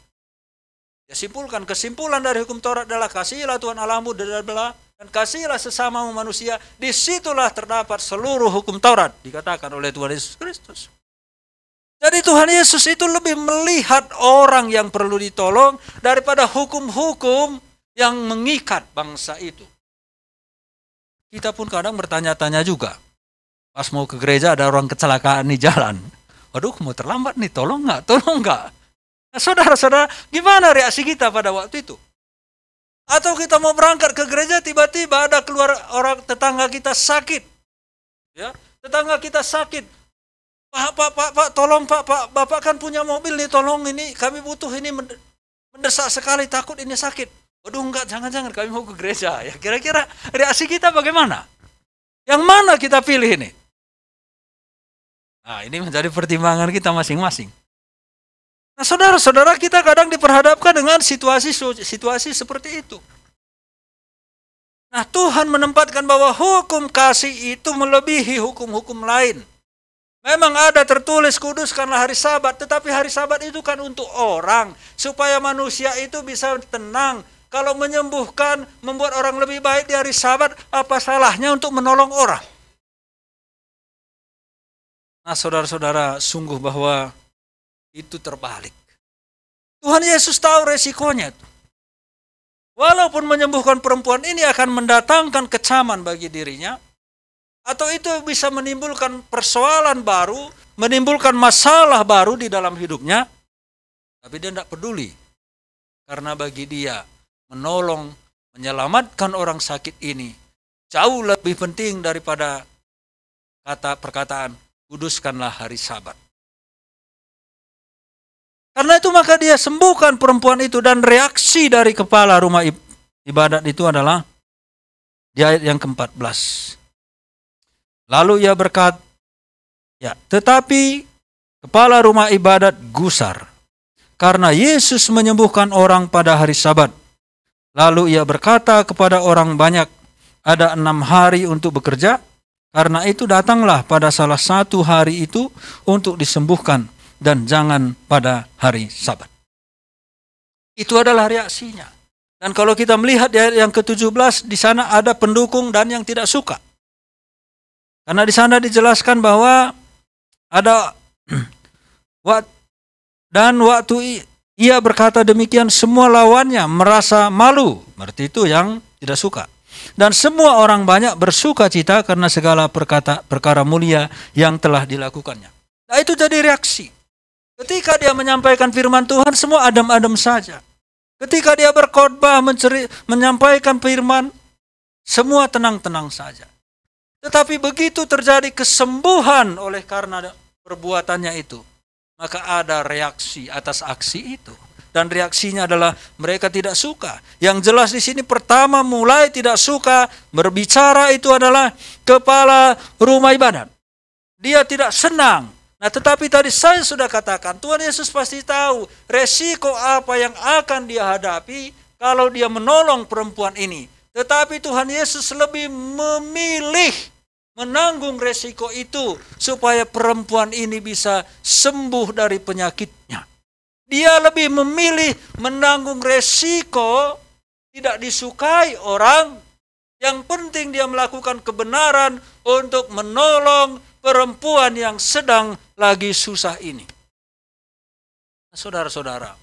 Dia simpulkan, kesimpulan dari hukum Taurat adalah kasihilah Tuhan Allahmu dan kasihilah sesamamu manusia. Disitulah terdapat seluruh hukum Taurat, dikatakan oleh Tuhan Yesus Kristus. Jadi Tuhan Yesus itu lebih melihat orang yang perlu ditolong daripada hukum-hukum yang mengikat bangsa itu. Kita pun kadang bertanya-tanya juga. Pas mau ke gereja ada orang kecelakaan di jalan. Waduh, mau terlambat nih, tolong nggak? Tolong nggak? Nah, saudara-saudara, gimana reaksi kita pada waktu itu? Atau kita mau berangkat ke gereja, tiba-tiba ada keluar orang tetangga kita sakit. Ya, tetangga kita sakit. Pak, tolong Pak, Bapak kan punya mobil nih, tolong ini, kami butuh ini mendesak sekali, takut ini sakit. Waduh, enggak, jangan-jangan kami mau ke gereja. Ya, kira-kira reaksi kita bagaimana? Yang mana kita pilih ini? Nah, ini menjadi pertimbangan kita masing-masing. Nah, saudara-saudara, kita kadang diperhadapkan dengan situasi seperti itu. Nah, Tuhan menempatkan bahwa hukum kasih itu melebihi hukum-hukum lain. Memang ada tertulis kuduskanlah hari Sabat, tetapi hari Sabat itu kan untuk orang, supaya manusia itu bisa tenang. Kalau menyembuhkan, membuat orang lebih baik di hari Sabat, apa salahnya untuk menolong orang? Nah, saudara-saudara, sungguh bahwa itu terbalik. Tuhan Yesus tahu resikonya. Walaupun menyembuhkan perempuan ini akan mendatangkan kecaman bagi dirinya, atau itu bisa menimbulkan persoalan baru, menimbulkan masalah baru di dalam hidupnya, tapi dia tidak peduli. Karena bagi dia, menolong, menyelamatkan orang sakit ini, jauh lebih penting daripada perkataan, kuduskanlah hari Sabat. Karena itu maka dia sembuhkan perempuan itu, dan reaksi dari kepala rumah ibadat itu adalah di ayat yang ke-14. Lalu ia berkata, tetapi kepala rumah ibadat gusar karena Yesus menyembuhkan orang pada hari Sabat. Lalu ia berkata kepada orang banyak, ada 6 hari untuk bekerja, karena itu datanglah pada salah satu hari itu untuk disembuhkan, dan jangan pada hari Sabat. Itu adalah reaksinya. Dan kalau kita melihat di ayat yang ke-17, di sana ada pendukung dan yang tidak suka. Karena di sana dijelaskan bahwa ada dan waktu ia berkata demikian, semua lawannya merasa malu. Berarti itu yang tidak suka. Dan semua orang banyak bersuka cita karena segala perkara mulia yang telah dilakukannya. Nah, itu jadi reaksi. Ketika dia menyampaikan firman Tuhan, semua adem-adem saja. Ketika dia berkhotbah menyampaikan firman, semua tenang-tenang saja. Tetapi begitu terjadi kesembuhan oleh karena perbuatannya itu, maka ada reaksi atas aksi itu. Dan reaksinya adalah mereka tidak suka. Yang jelas di sini pertama mulai tidak suka berbicara itu adalah kepala rumah ibadat. Dia tidak senang. Nah, tetapi tadi saya sudah katakan, Tuhan Yesus pasti tahu resiko apa yang akan dia hadapi kalau dia menolong perempuan ini. Tetapi Tuhan Yesus lebih memilih menanggung resiko itu supaya perempuan ini bisa sembuh dari penyakitnya. Dia lebih memilih menanggung resiko tidak disukai orang. Yang penting dia melakukan kebenaran untuk menolong perempuan yang sedang lagi susah ini. Saudara-saudara,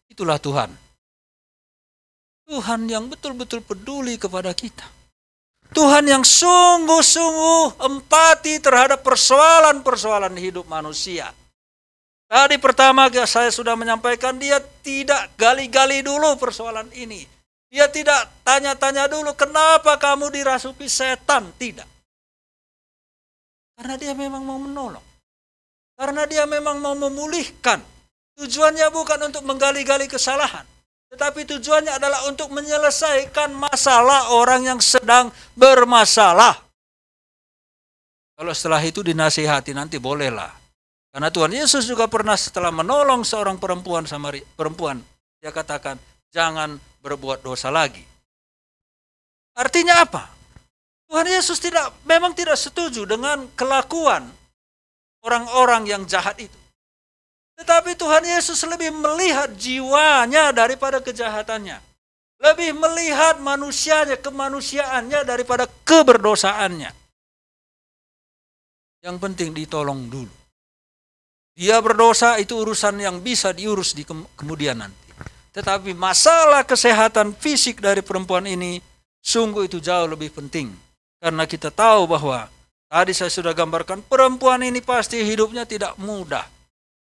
itulah Tuhan. Tuhan yang betul-betul peduli kepada kita. Tuhan yang sungguh-sungguh empati terhadap persoalan-persoalan hidup manusia. Tadi pertama saya sudah menyampaikan, dia tidak gali-gali dulu persoalan ini. Dia tidak tanya-tanya dulu kenapa kamu dirasuki setan. Tidak. Karena dia memang mau menolong. Karena dia memang mau memulihkan. Tujuannya bukan untuk menggali-gali kesalahan. Tetapi tujuannya adalah untuk menyelesaikan masalah orang yang sedang bermasalah. Kalau setelah itu dinasihati nanti bolehlah. Karena Tuhan Yesus juga pernah setelah menolong seorang perempuan, dia katakan, jangan berbuat dosa lagi. Artinya apa? Tuhan Yesus memang tidak setuju dengan kelakuan orang-orang yang jahat itu. Tetapi Tuhan Yesus lebih melihat jiwanya daripada kejahatannya. Lebih melihat manusianya, kemanusiaannya daripada keberdosaannya. Yang penting ditolong dulu. Dia berdosa itu urusan yang bisa diurus di kemudian nanti. Tetapi masalah kesehatan fisik dari perempuan ini sungguh itu jauh lebih penting. Karena kita tahu bahwa tadi saya sudah gambarkan perempuan ini pasti hidupnya tidak mudah.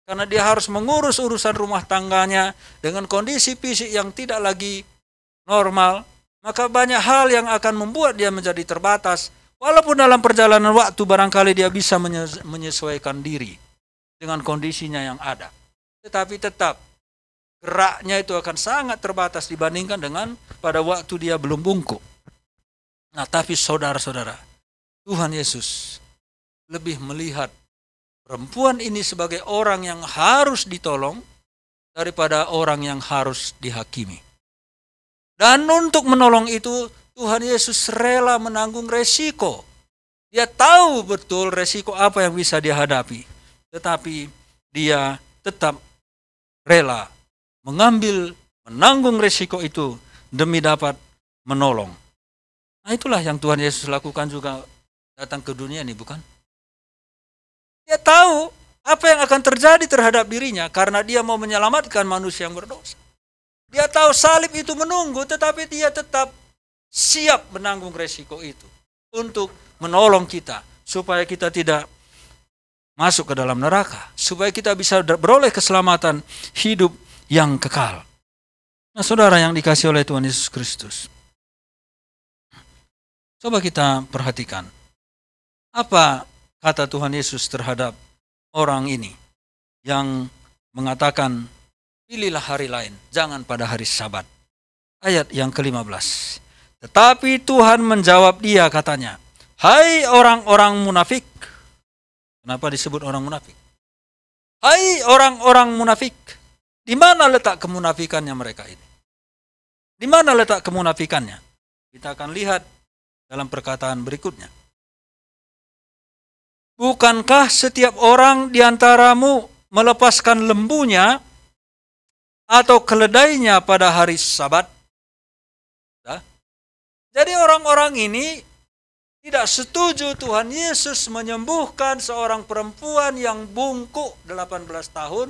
Karena dia harus mengurus urusan rumah tangganya dengan kondisi fisik yang tidak lagi normal. Maka banyak hal yang akan membuat dia menjadi terbatas. Walaupun dalam perjalanan waktu barangkali dia bisa menyesuaikan diri dengan kondisinya yang ada. Tetapi tetap geraknya itu akan sangat terbatas dibandingkan dengan pada waktu dia belum bungkuk. Nah, tapi saudara-saudara, Tuhan Yesus lebih melihat perempuan ini sebagai orang yang harus ditolong daripada orang yang harus dihakimi. Dan untuk menolong itu, Tuhan Yesus rela menanggung resiko. Dia tahu betul resiko apa yang bisa dia hadapi. Tetapi dia tetap rela menanggung resiko itu demi dapat menolong. Nah, itulah yang Tuhan Yesus lakukan juga datang ke dunia ini, bukan? Dia tahu apa yang akan terjadi terhadap dirinya karena dia mau menyelamatkan manusia yang berdosa. Dia tahu salib itu menunggu, tetapi dia tetap siap menanggung resiko itu untuk menolong kita supaya kita tidak masuk ke dalam neraka, supaya kita bisa beroleh keselamatan hidup yang kekal. Nah, saudara yang dikasihi oleh Tuhan Yesus Kristus, coba kita perhatikan apa kata Tuhan Yesus terhadap orang ini yang mengatakan, pilihlah hari lain, jangan pada hari Sabat. Ayat yang ke-15. Tetapi Tuhan menjawab dia, katanya, hai orang-orang munafik. Kenapa disebut orang munafik? Hai orang-orang munafik. Di mana letak kemunafikannya mereka ini? Di mana letak kemunafikannya? Kita akan lihat dalam perkataan berikutnya. Bukankah setiap orang di antaramu melepaskan lembunya atau keledainya pada hari Sabat? Jadi orang-orang ini tidak setuju Tuhan Yesus menyembuhkan seorang perempuan yang bungkuk 18 tahun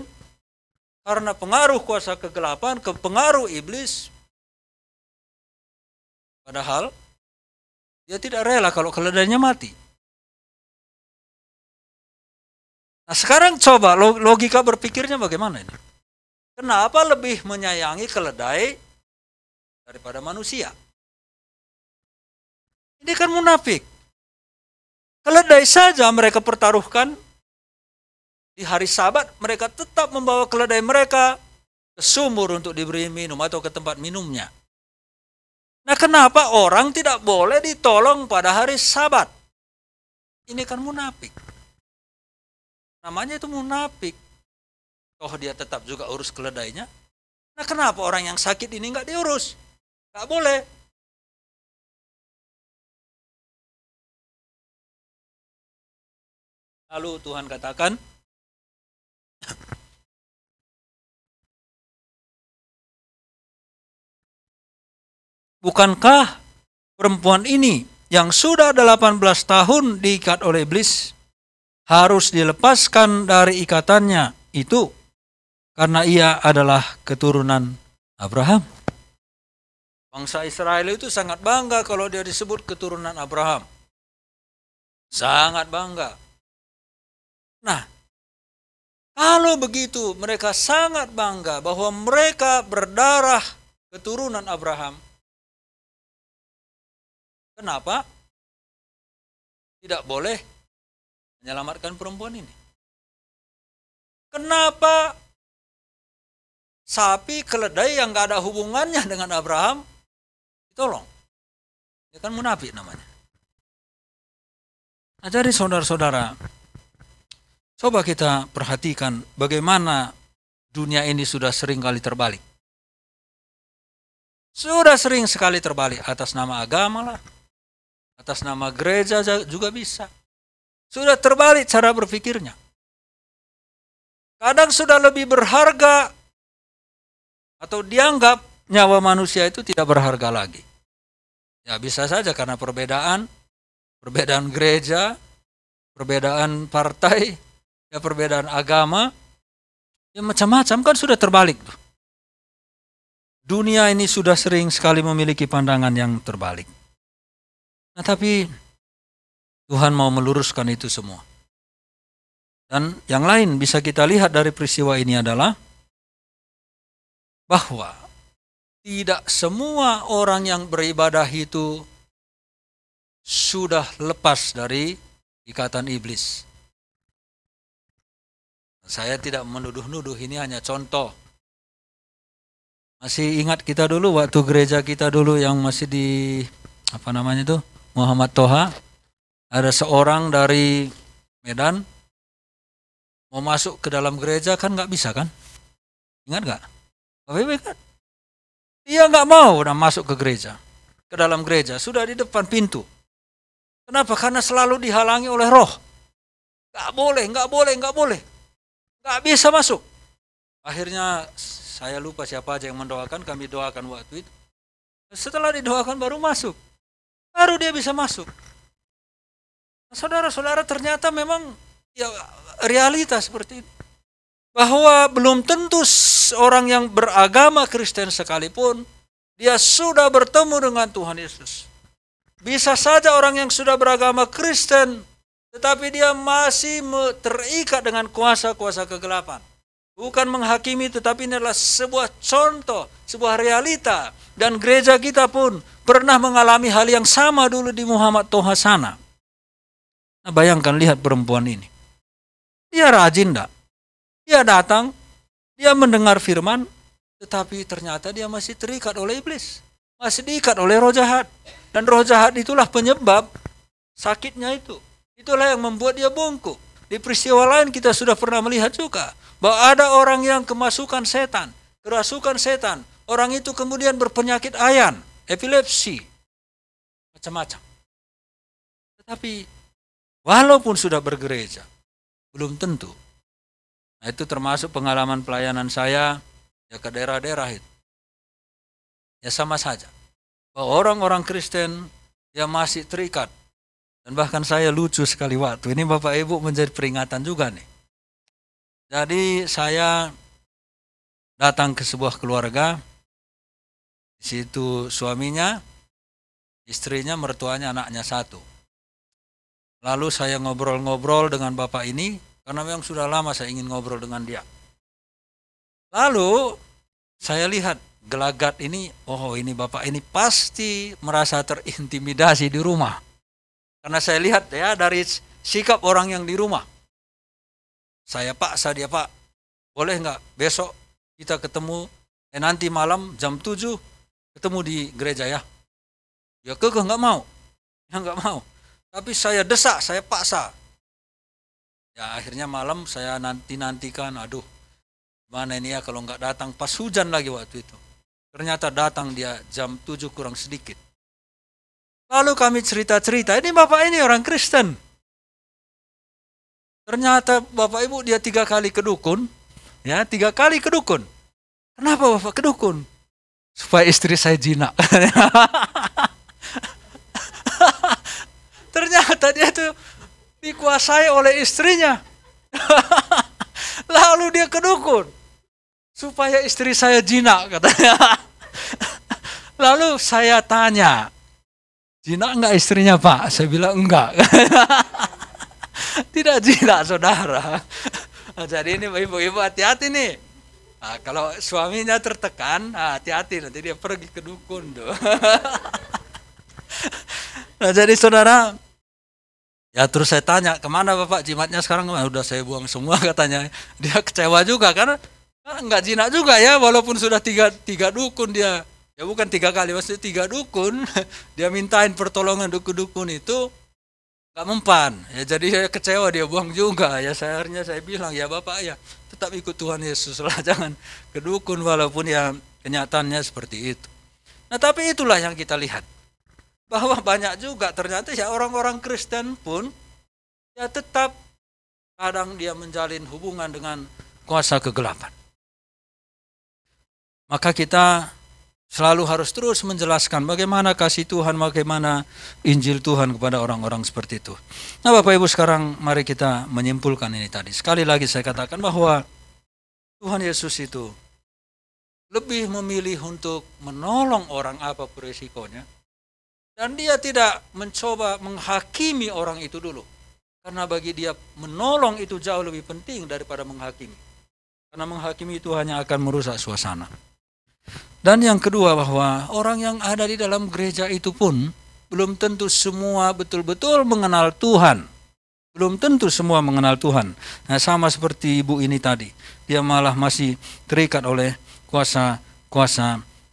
karena pengaruh kuasa kegelapan, pengaruh iblis. Padahal dia tidak rela kalau keledainya mati. Nah, sekarang coba logika berpikirnya bagaimana ini? Kenapa lebih menyayangi keledai daripada manusia? Ini kan munafik. Keledai saja mereka pertaruhkan. Di hari Sabat mereka tetap membawa keledai mereka ke sumur untuk diberi minum atau ke tempat minumnya. Nah, kenapa orang tidak boleh ditolong pada hari Sabat? Ini kan munafik. Namanya itu munafik. Oh, dia tetap juga urus keledainya. Nah, kenapa orang yang sakit ini nggak diurus? Nggak boleh. Lalu Tuhan katakan, bukankah perempuan ini yang sudah 18 tahun diikat oleh iblis harus dilepaskan dari ikatannya itu karena ia adalah keturunan Abraham? Bangsa Israel itu sangat bangga kalau dia disebut keturunan Abraham. Sangat bangga. Nah, kalau begitu mereka sangat bangga bahwa mereka berdarah keturunan Abraham. Kenapa tidak boleh menyelamatkan perempuan ini? Kenapa sapi keledai yang gak ada hubungannya dengan Abraham ditolong? Dia kan munafik namanya. Nah, jadi saudara-saudara, coba kita perhatikan bagaimana dunia ini sudah sering kali terbalik. Sudah sering sekali terbalik atas nama agama lah, atas nama gereja juga bisa. Sudah terbalik cara berpikirnya. Kadang sudah lebih berharga atau dianggap nyawa manusia itu tidak berharga lagi. Ya bisa saja karena perbedaan gereja, perbedaan partai, ya perbedaan agama, ya macam-macam kan sudah terbalik. Dunia ini sudah sering sekali memiliki pandangan yang terbalik. Nah, tapi Tuhan mau meluruskan itu semua. Dan yang lain bisa kita lihat dari peristiwa ini adalah bahwa tidak semua orang yang beribadah itu sudah lepas dari ikatan iblis. Saya tidak menuduh-nuduh, ini hanya contoh. Masih ingat kita dulu waktu gereja kita dulu yang masih di Muhammad Toha, ada seorang dari Medan mau masuk ke dalam gereja kan nggak bisa kan? Ingat nggak? Kan? Dia nggak mau masuk ke gereja, ke dalam gereja, sudah di depan pintu. Kenapa? Karena selalu dihalangi oleh roh. Nggak boleh. Nggak bisa masuk. Akhirnya saya lupa siapa aja yang mendoakan, kami doakan waktu itu. Setelah didoakan baru masuk. Baru dia bisa masuk. Saudara-saudara, ternyata memang ya realitas seperti itu. Bahwa belum tentu orang yang beragama Kristen sekalipun dia sudah bertemu dengan Tuhan Yesus. Bisa saja orang yang sudah beragama Kristen tetapi dia masih terikat dengan kuasa-kuasa kegelapan. Bukan menghakimi, tetapi ini adalah sebuah contoh, sebuah realita. Dan gereja kita pun pernah mengalami hal yang sama dulu di Muhammad Toha sana. Nah, bayangkan, lihat perempuan ini. Dia rajin enggak? Dia datang, dia mendengar firman, tetapi ternyata dia masih terikat oleh iblis. Masih diikat oleh roh jahat. Dan roh jahat itulah penyebab sakitnya itu. Itulah yang membuat dia bungkuk. Di peristiwa lain kita sudah pernah melihat juga bahwa ada orang yang kemasukan setan, kerasukan setan. Orang itu kemudian berpenyakit ayan, epilepsi, macam-macam. Tetapi walaupun sudah bergereja, belum tentu. Nah, itu termasuk pengalaman pelayanan saya ya ke daerah-daerah itu. Ya sama saja. Bahwa orang-orang Kristen yang masih terikat. Dan bahkan saya lucu sekali waktu ini Bapak Ibu menjadi peringatan juga nih. Jadi saya datang ke sebuah keluarga. Di situ suaminya, istrinya, mertuanya, anaknya satu. Lalu saya ngobrol-ngobrol dengan bapak ini, karena memang sudah lama saya ingin ngobrol dengan dia. Lalu saya lihat gelagat ini, oh ini bapak ini pasti merasa terintimidasi di rumah. Karena saya lihat ya dari sikap orang yang di rumah. Saya paksa dia, Pak, boleh nggak besok kita ketemu, nanti malam jam 7 ketemu di gereja ya. Ya kekeh nggak mau. Ya nggak mau. Tapi saya desak, saya paksa. Ya akhirnya malam saya nantikan, aduh Mana ini ya kalau nggak datang pas hujan lagi waktu itu. Ternyata datang dia jam 7 kurang sedikit. Lalu kami cerita-cerita, ini bapak ini orang Kristen. Ternyata bapak ibu dia 3 kali ke dukun. Ya, 3 kali ke dukun. Kenapa bapak ke dukun? Supaya istri saya jinak. Ternyata dia tuh dikuasai oleh istrinya. Lalu dia ke dukun. Supaya istri saya jinak katanya. Lalu saya tanya, jinak enggak istrinya Pak? Saya bilang enggak. Tidak jinak saudara. Jadi ini ibu-ibu hati-hati nih. Nah, kalau suaminya tertekan, hati-hati nanti dia pergi ke dukun tuh. Nah jadi saudara, ya terus saya tanya, kemana bapak jimatnya sekarang? Udah saya buang semua katanya. Dia kecewa juga karena enggak jinak juga ya, walaupun sudah tiga dukun dia. Ya bukan 3 kali, maksudnya 3 dukun. Dia mintain pertolongan dukun-dukun itu nggak mempan. Ya jadi saya kecewa, dia buang juga. Ya akhirnya saya bilang, ya bapak ya tetap ikut Tuhan Yesus lah, jangan ke dukun walaupun ya kenyataannya seperti itu. Nah tapi itulah yang kita lihat. Bahwa banyak juga ternyata ya orang-orang Kristen pun ya tetap kadang dia menjalin hubungan dengan kuasa kegelapan. Maka kita selalu harus terus menjelaskan bagaimana kasih Tuhan, bagaimana Injil Tuhan kepada orang-orang seperti itu. Nah Bapak Ibu, sekarang mari kita menyimpulkan ini tadi. Sekali lagi saya katakan bahwa Tuhan Yesus itu lebih memilih untuk menolong orang apapun resikonya. Dan dia tidak mencoba menghakimi orang itu dulu. Karena bagi dia menolong itu jauh lebih penting daripada menghakimi. Karena menghakimi itu hanya akan merusak suasana. Dan yang kedua bahwa orang yang ada di dalam gereja itu pun belum tentu semua betul-betul mengenal Tuhan. Belum tentu semua mengenal Tuhan. Nah, sama seperti ibu ini tadi. Dia malah masih terikat oleh kuasa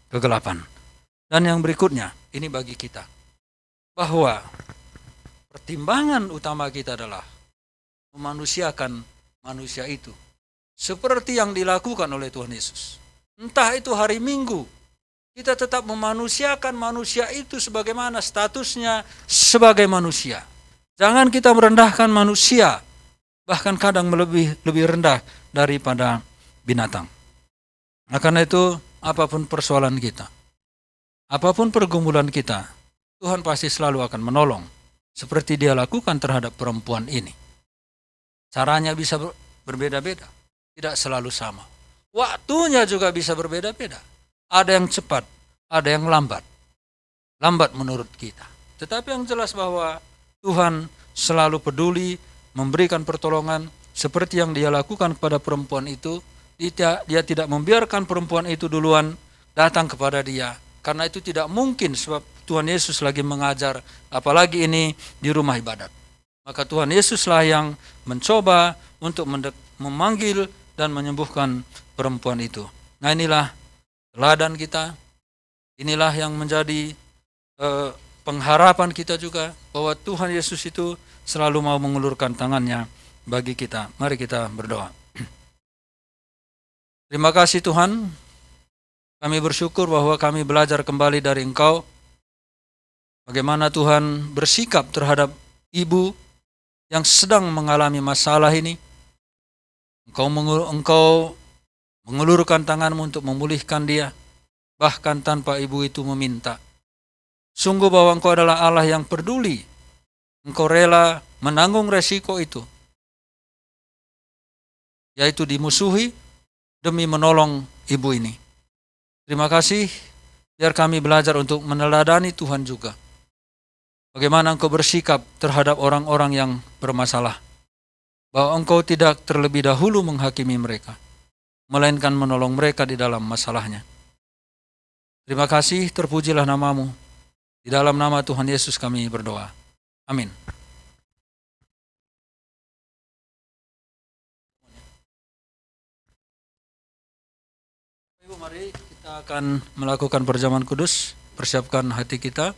kegelapan. Dan yang berikutnya, ini bagi kita. Bahwa pertimbangan utama kita adalah memanusiakan manusia itu. Seperti yang dilakukan oleh Tuhan Yesus. Entah itu hari Minggu, kita tetap memanusiakan manusia itu sebagaimana statusnya sebagai manusia. Jangan kita merendahkan manusia, bahkan kadang lebih rendah daripada binatang. Nah, karena itu apapun persoalan kita, apapun pergumulan kita, Tuhan pasti selalu akan menolong. Seperti dia lakukan terhadap perempuan ini. Caranya bisa berbeda-beda, tidak selalu sama. Waktunya juga bisa berbeda-beda. Ada yang cepat, ada yang lambat. Lambat menurut kita. Tetapi yang jelas bahwa Tuhan selalu peduli memberikan pertolongan seperti yang dia lakukan kepada perempuan itu. Dia tidak membiarkan perempuan itu duluan datang kepada dia. Karena itu tidak mungkin sebab Tuhan Yesus lagi mengajar, apalagi ini di rumah ibadat. Maka Tuhan Yesuslah yang mencoba untuk memanggil dan menyembuhkan perempuan itu. Nah inilah teladan kita, inilah yang menjadi pengharapan kita juga, bahwa Tuhan Yesus itu selalu mau mengulurkan tangannya bagi kita. Mari kita berdoa. Terima kasih Tuhan, kami bersyukur bahwa kami belajar kembali dari Engkau, bagaimana Tuhan bersikap terhadap ibu yang sedang mengalami masalah ini. Engkau mengulurkan tanganmu untuk memulihkan dia, bahkan tanpa ibu itu meminta. Sungguh bahwa Engkau adalah Allah yang peduli. Engkau rela menanggung resiko itu, yaitu dimusuhi demi menolong ibu ini. Terima kasih, biar kami belajar untuk meneladani Tuhan juga. Bagaimana Engkau bersikap terhadap orang-orang yang bermasalah. Bahwa Engkau tidak terlebih dahulu menghakimi mereka, melainkan menolong mereka di dalam masalahnya. Terima kasih, terpujilah nama-Mu. Di dalam nama Tuhan Yesus kami berdoa. Amin. Ibu, mari kita akan melakukan perjamuan kudus. Persiapkan hati kita.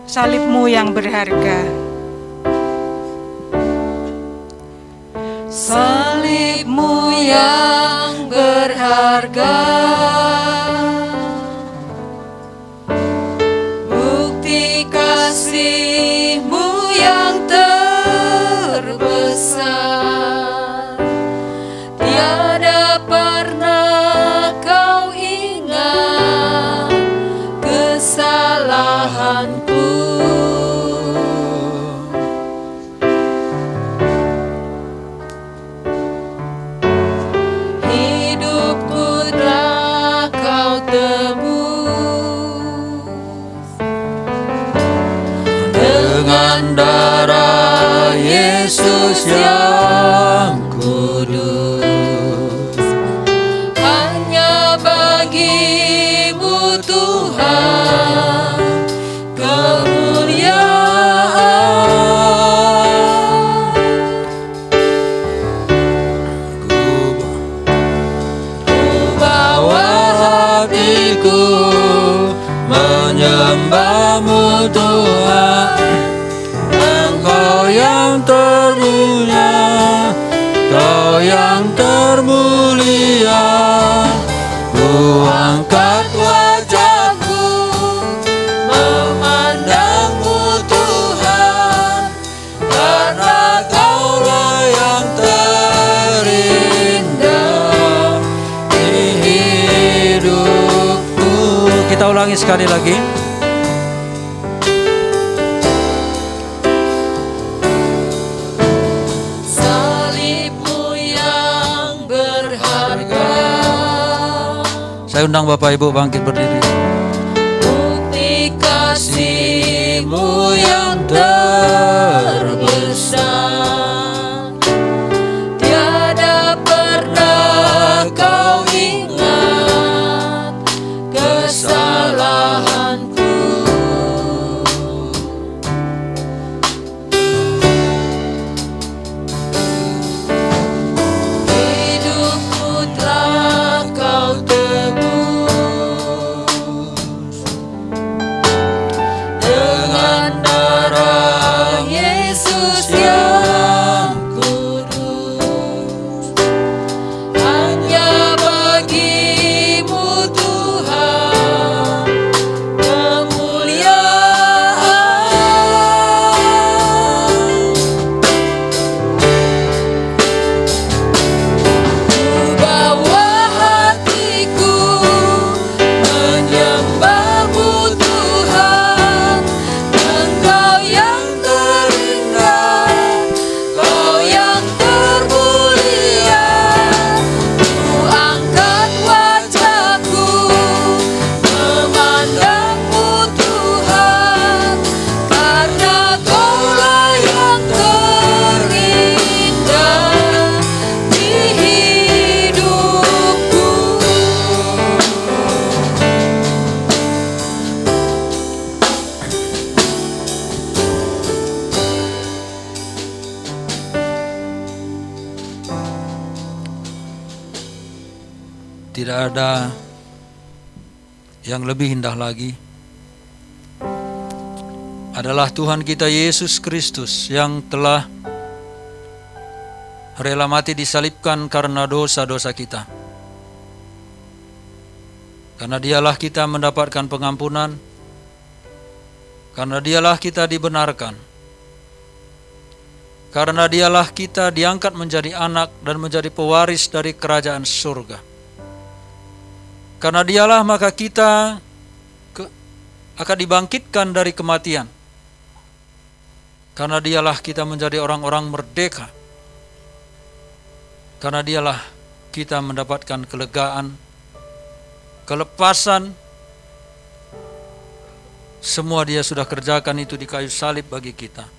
salib-Mu yang berharga. Salib-Mu yang berharga, bukti kasih-Mu yang terbesar. Tiada pernah Kau ingat kesalahanku. Darah Yesus yang kudus, hanya bagi-Mu Tuhan kemuliaan. Ku bawa hatiku menyembah-Mu Tuhan, Engkau yang termulia, Kau yang termulia. Ku angkat wajahku memandang-Mu Tuhan, karena Kaulah yang terindah di hidupku. Kita ulangi sekali lagi. Saya undang Bapak Ibu bangkit berdiri. Bukti kasih-Mu yang terbesar, tiada pernah Kau ingat kesalahanku. Hidupku telah Kau Tidak ada yang lebih indah lagi adalah Tuhan kita Yesus Kristus yang telah rela mati disalibkan karena dosa-dosa kita. Karena Dialah kita mendapatkan pengampunan, karena Dialah kita dibenarkan, karena Dialah kita diangkat menjadi anak dan menjadi pewaris dari kerajaan surga. Karena Dialah maka kita akan dibangkitkan dari kematian. Karena Dialah kita menjadi orang-orang merdeka. Karena Dialah kita mendapatkan kelegaan, kelepasan. Semua Dia sudah kerjakan itu di kayu salib bagi kita.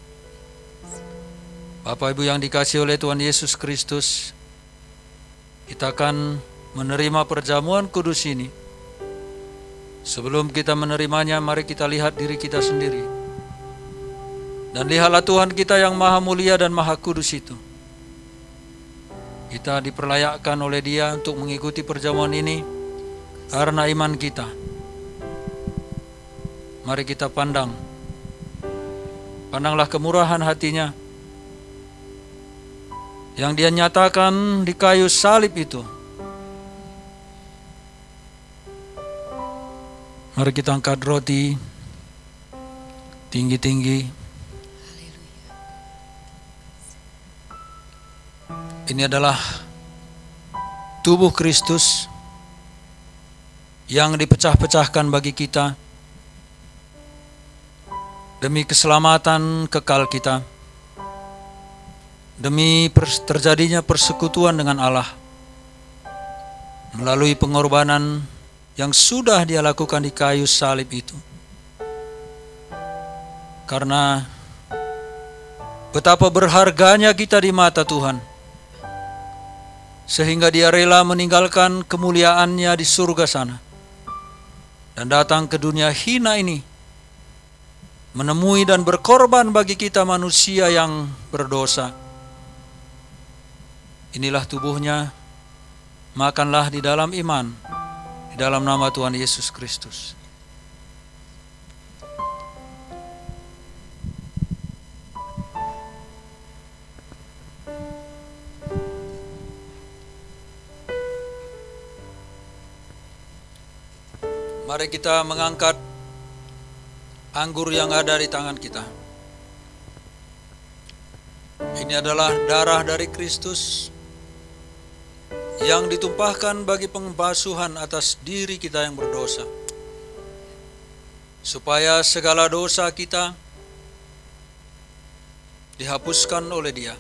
Bapak Ibu yang dikasihi oleh Tuhan Yesus Kristus, kita akan menerima perjamuan kudus ini. Sebelum kita menerimanya, mari kita lihat diri kita sendiri. Dan lihatlah Tuhan kita yang maha mulia dan maha kudus itu. Kita diperlayakkan oleh Dia untuk mengikuti perjamuan ini karena iman kita. Mari kita pandang Pandanglah kemurahan hatinya yang dia nyatakan di kayu salib itu. Mari kita angkat roti tinggi-tinggi. Ini adalah tubuh Kristus yang dipecah-pecahkan bagi kita demi keselamatan kekal kita, demi terjadinya persekutuan dengan Allah melalui pengorbanan yang sudah dia lakukan di kayu salib itu. Karena betapa berharganya kita di mata Tuhan, sehingga dia rela meninggalkan kemuliaannya di surga sana dan datang ke dunia hina ini, menemui dan berkorban bagi kita manusia yang berdosa. Inilah tubuhnya, makanlah di dalam iman, di dalam nama Tuhan Yesus Kristus. Mari kita mengangkat anggur yang ada di tangan kita. Ini adalah darah dari Kristus yang ditumpahkan bagi pembasuhan atas diri kita yang berdosa, supaya segala dosa kita dihapuskan oleh Dia.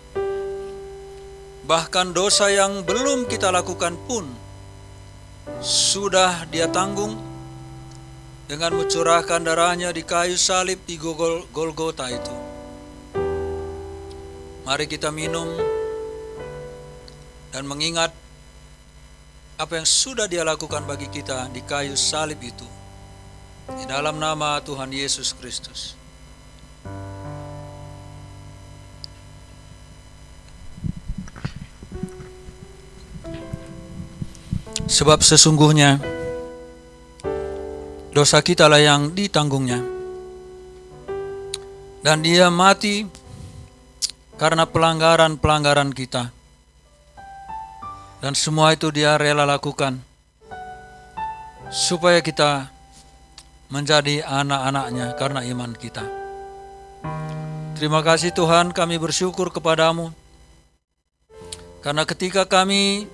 Bahkan dosa yang belum kita lakukan pun sudah Dia tanggung dengan mencurahkan darahnya di kayu salib di Golgota itu. Mari kita minum dan mengingat apa yang sudah Dia lakukan bagi kita di kayu salib itu. Di dalam nama Tuhan Yesus Kristus. Sebab sesungguhnya dosa kita lah yang ditanggungnya, dan Dia mati karena pelanggaran-pelanggaran kita, dan semua itu Dia rela lakukan supaya kita menjadi anak-anak-Nya karena iman kita. Terima kasih Tuhan, kami bersyukur kepadamu karena ketika kami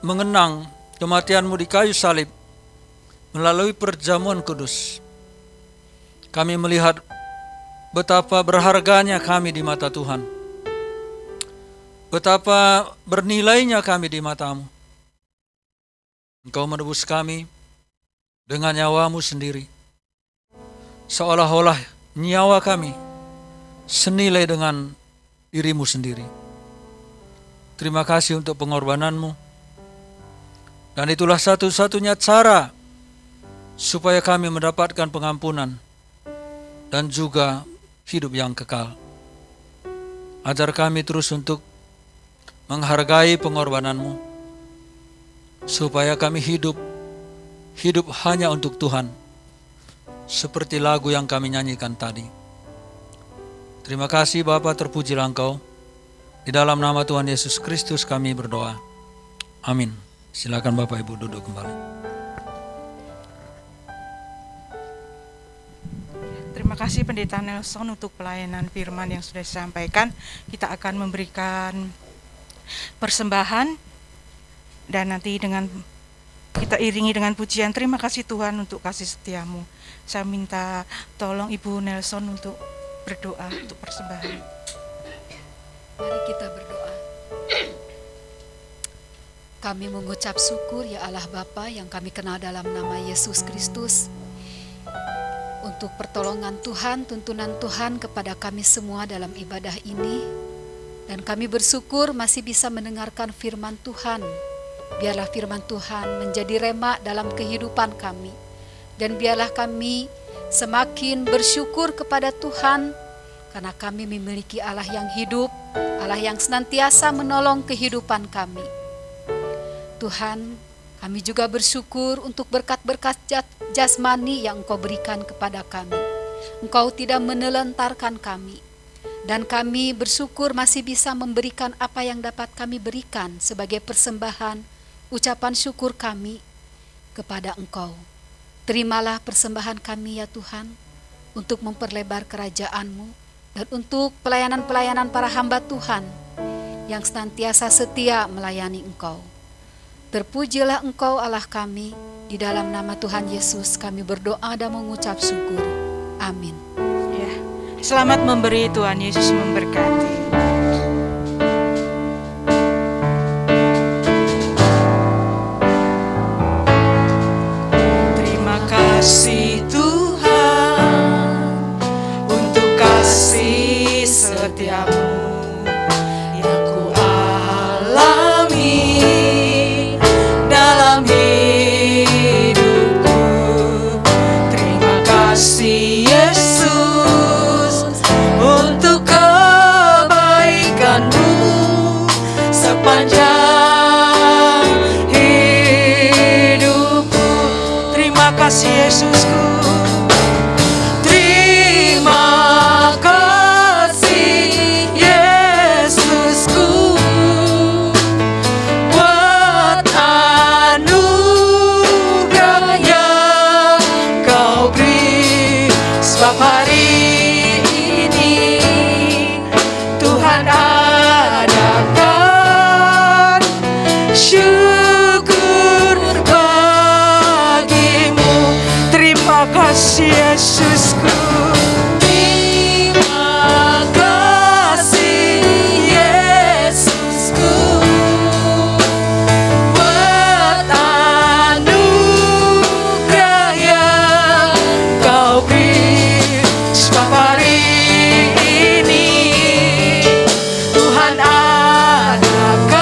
mengenang kematian-Mu di kayu salib melalui perjamuan kudus, kami melihat betapa berharganya kami di mata Tuhan, betapa bernilainya kami di mata-Mu. Engkau menebus kami dengan nyawa-Mu sendiri, seolah-olah nyawa kami senilai dengan diri-Mu sendiri. Terima kasih untuk pengorbanan-Mu, dan itulah satu-satunya cara supaya kami mendapatkan pengampunan dan juga hidup yang kekal. Ajar kami terus untuk menghargai pengorbanan-Mu, supaya kami hidup hanya untuk Tuhan, seperti lagu yang kami nyanyikan tadi. Terima kasih Bapa, terpujilah Engkau. Di dalam nama Tuhan Yesus Kristus kami berdoa. Amin. Silakan Bapak Ibu duduk kembali. Terima kasih Pendeta Nelson untuk pelayanan firman yang sudah disampaikan. Kita akan memberikan persembahan dan nanti dengan kita iringi dengan pujian. Terima kasih Tuhan untuk kasih setia-Mu. Saya minta tolong Ibu Nelson untuk berdoa untuk persembahan. Mari kita berdoa. Kami mengucap syukur ya Allah Bapa yang kami kenal dalam nama Yesus Kristus, untuk pertolongan Tuhan, tuntunan Tuhan kepada kami semua dalam ibadah ini. Dan kami bersyukur masih bisa mendengarkan firman Tuhan. Biarlah firman Tuhan menjadi rema dalam kehidupan kami. Dan biarlah kami semakin bersyukur kepada Tuhan, karena kami memiliki Allah yang hidup, Allah yang senantiasa menolong kehidupan kami. Tuhan, kami juga bersyukur untuk berkat-berkat jasmani yang Engkau berikan kepada kami. Engkau tidak menelantarkan kami. Dan kami bersyukur masih bisa memberikan apa yang dapat kami berikan sebagai persembahan, ucapan syukur kami kepada Engkau. Terimalah persembahan kami ya Tuhan, untuk memperlebar kerajaan-Mu dan untuk pelayanan-pelayanan para hamba Tuhan yang senantiasa setia melayani Engkau. Terpujilah Engkau Allah kami, di dalam nama Tuhan Yesus kami berdoa dan mengucap syukur. Amin. Ya, selamat memberi, Tuhan Yesus memberkati. Terima kasih Tuhan untuk kasih setiamu yang ku alami dalam hidupku. Terima kasih Yesus untuk kebaikan-Mu sepanjang hidupku. Terima kasih Yesusku. Terima kasih Yesusku buat anugerah yang Kau beri. Sebab hari ini Tuhan adakan syukur bagi-Mu. Terima kasih Yesusku. Terima kasih Yesusku buat anugerah yang Kau beri. Sebab hari ini Tuhan adakan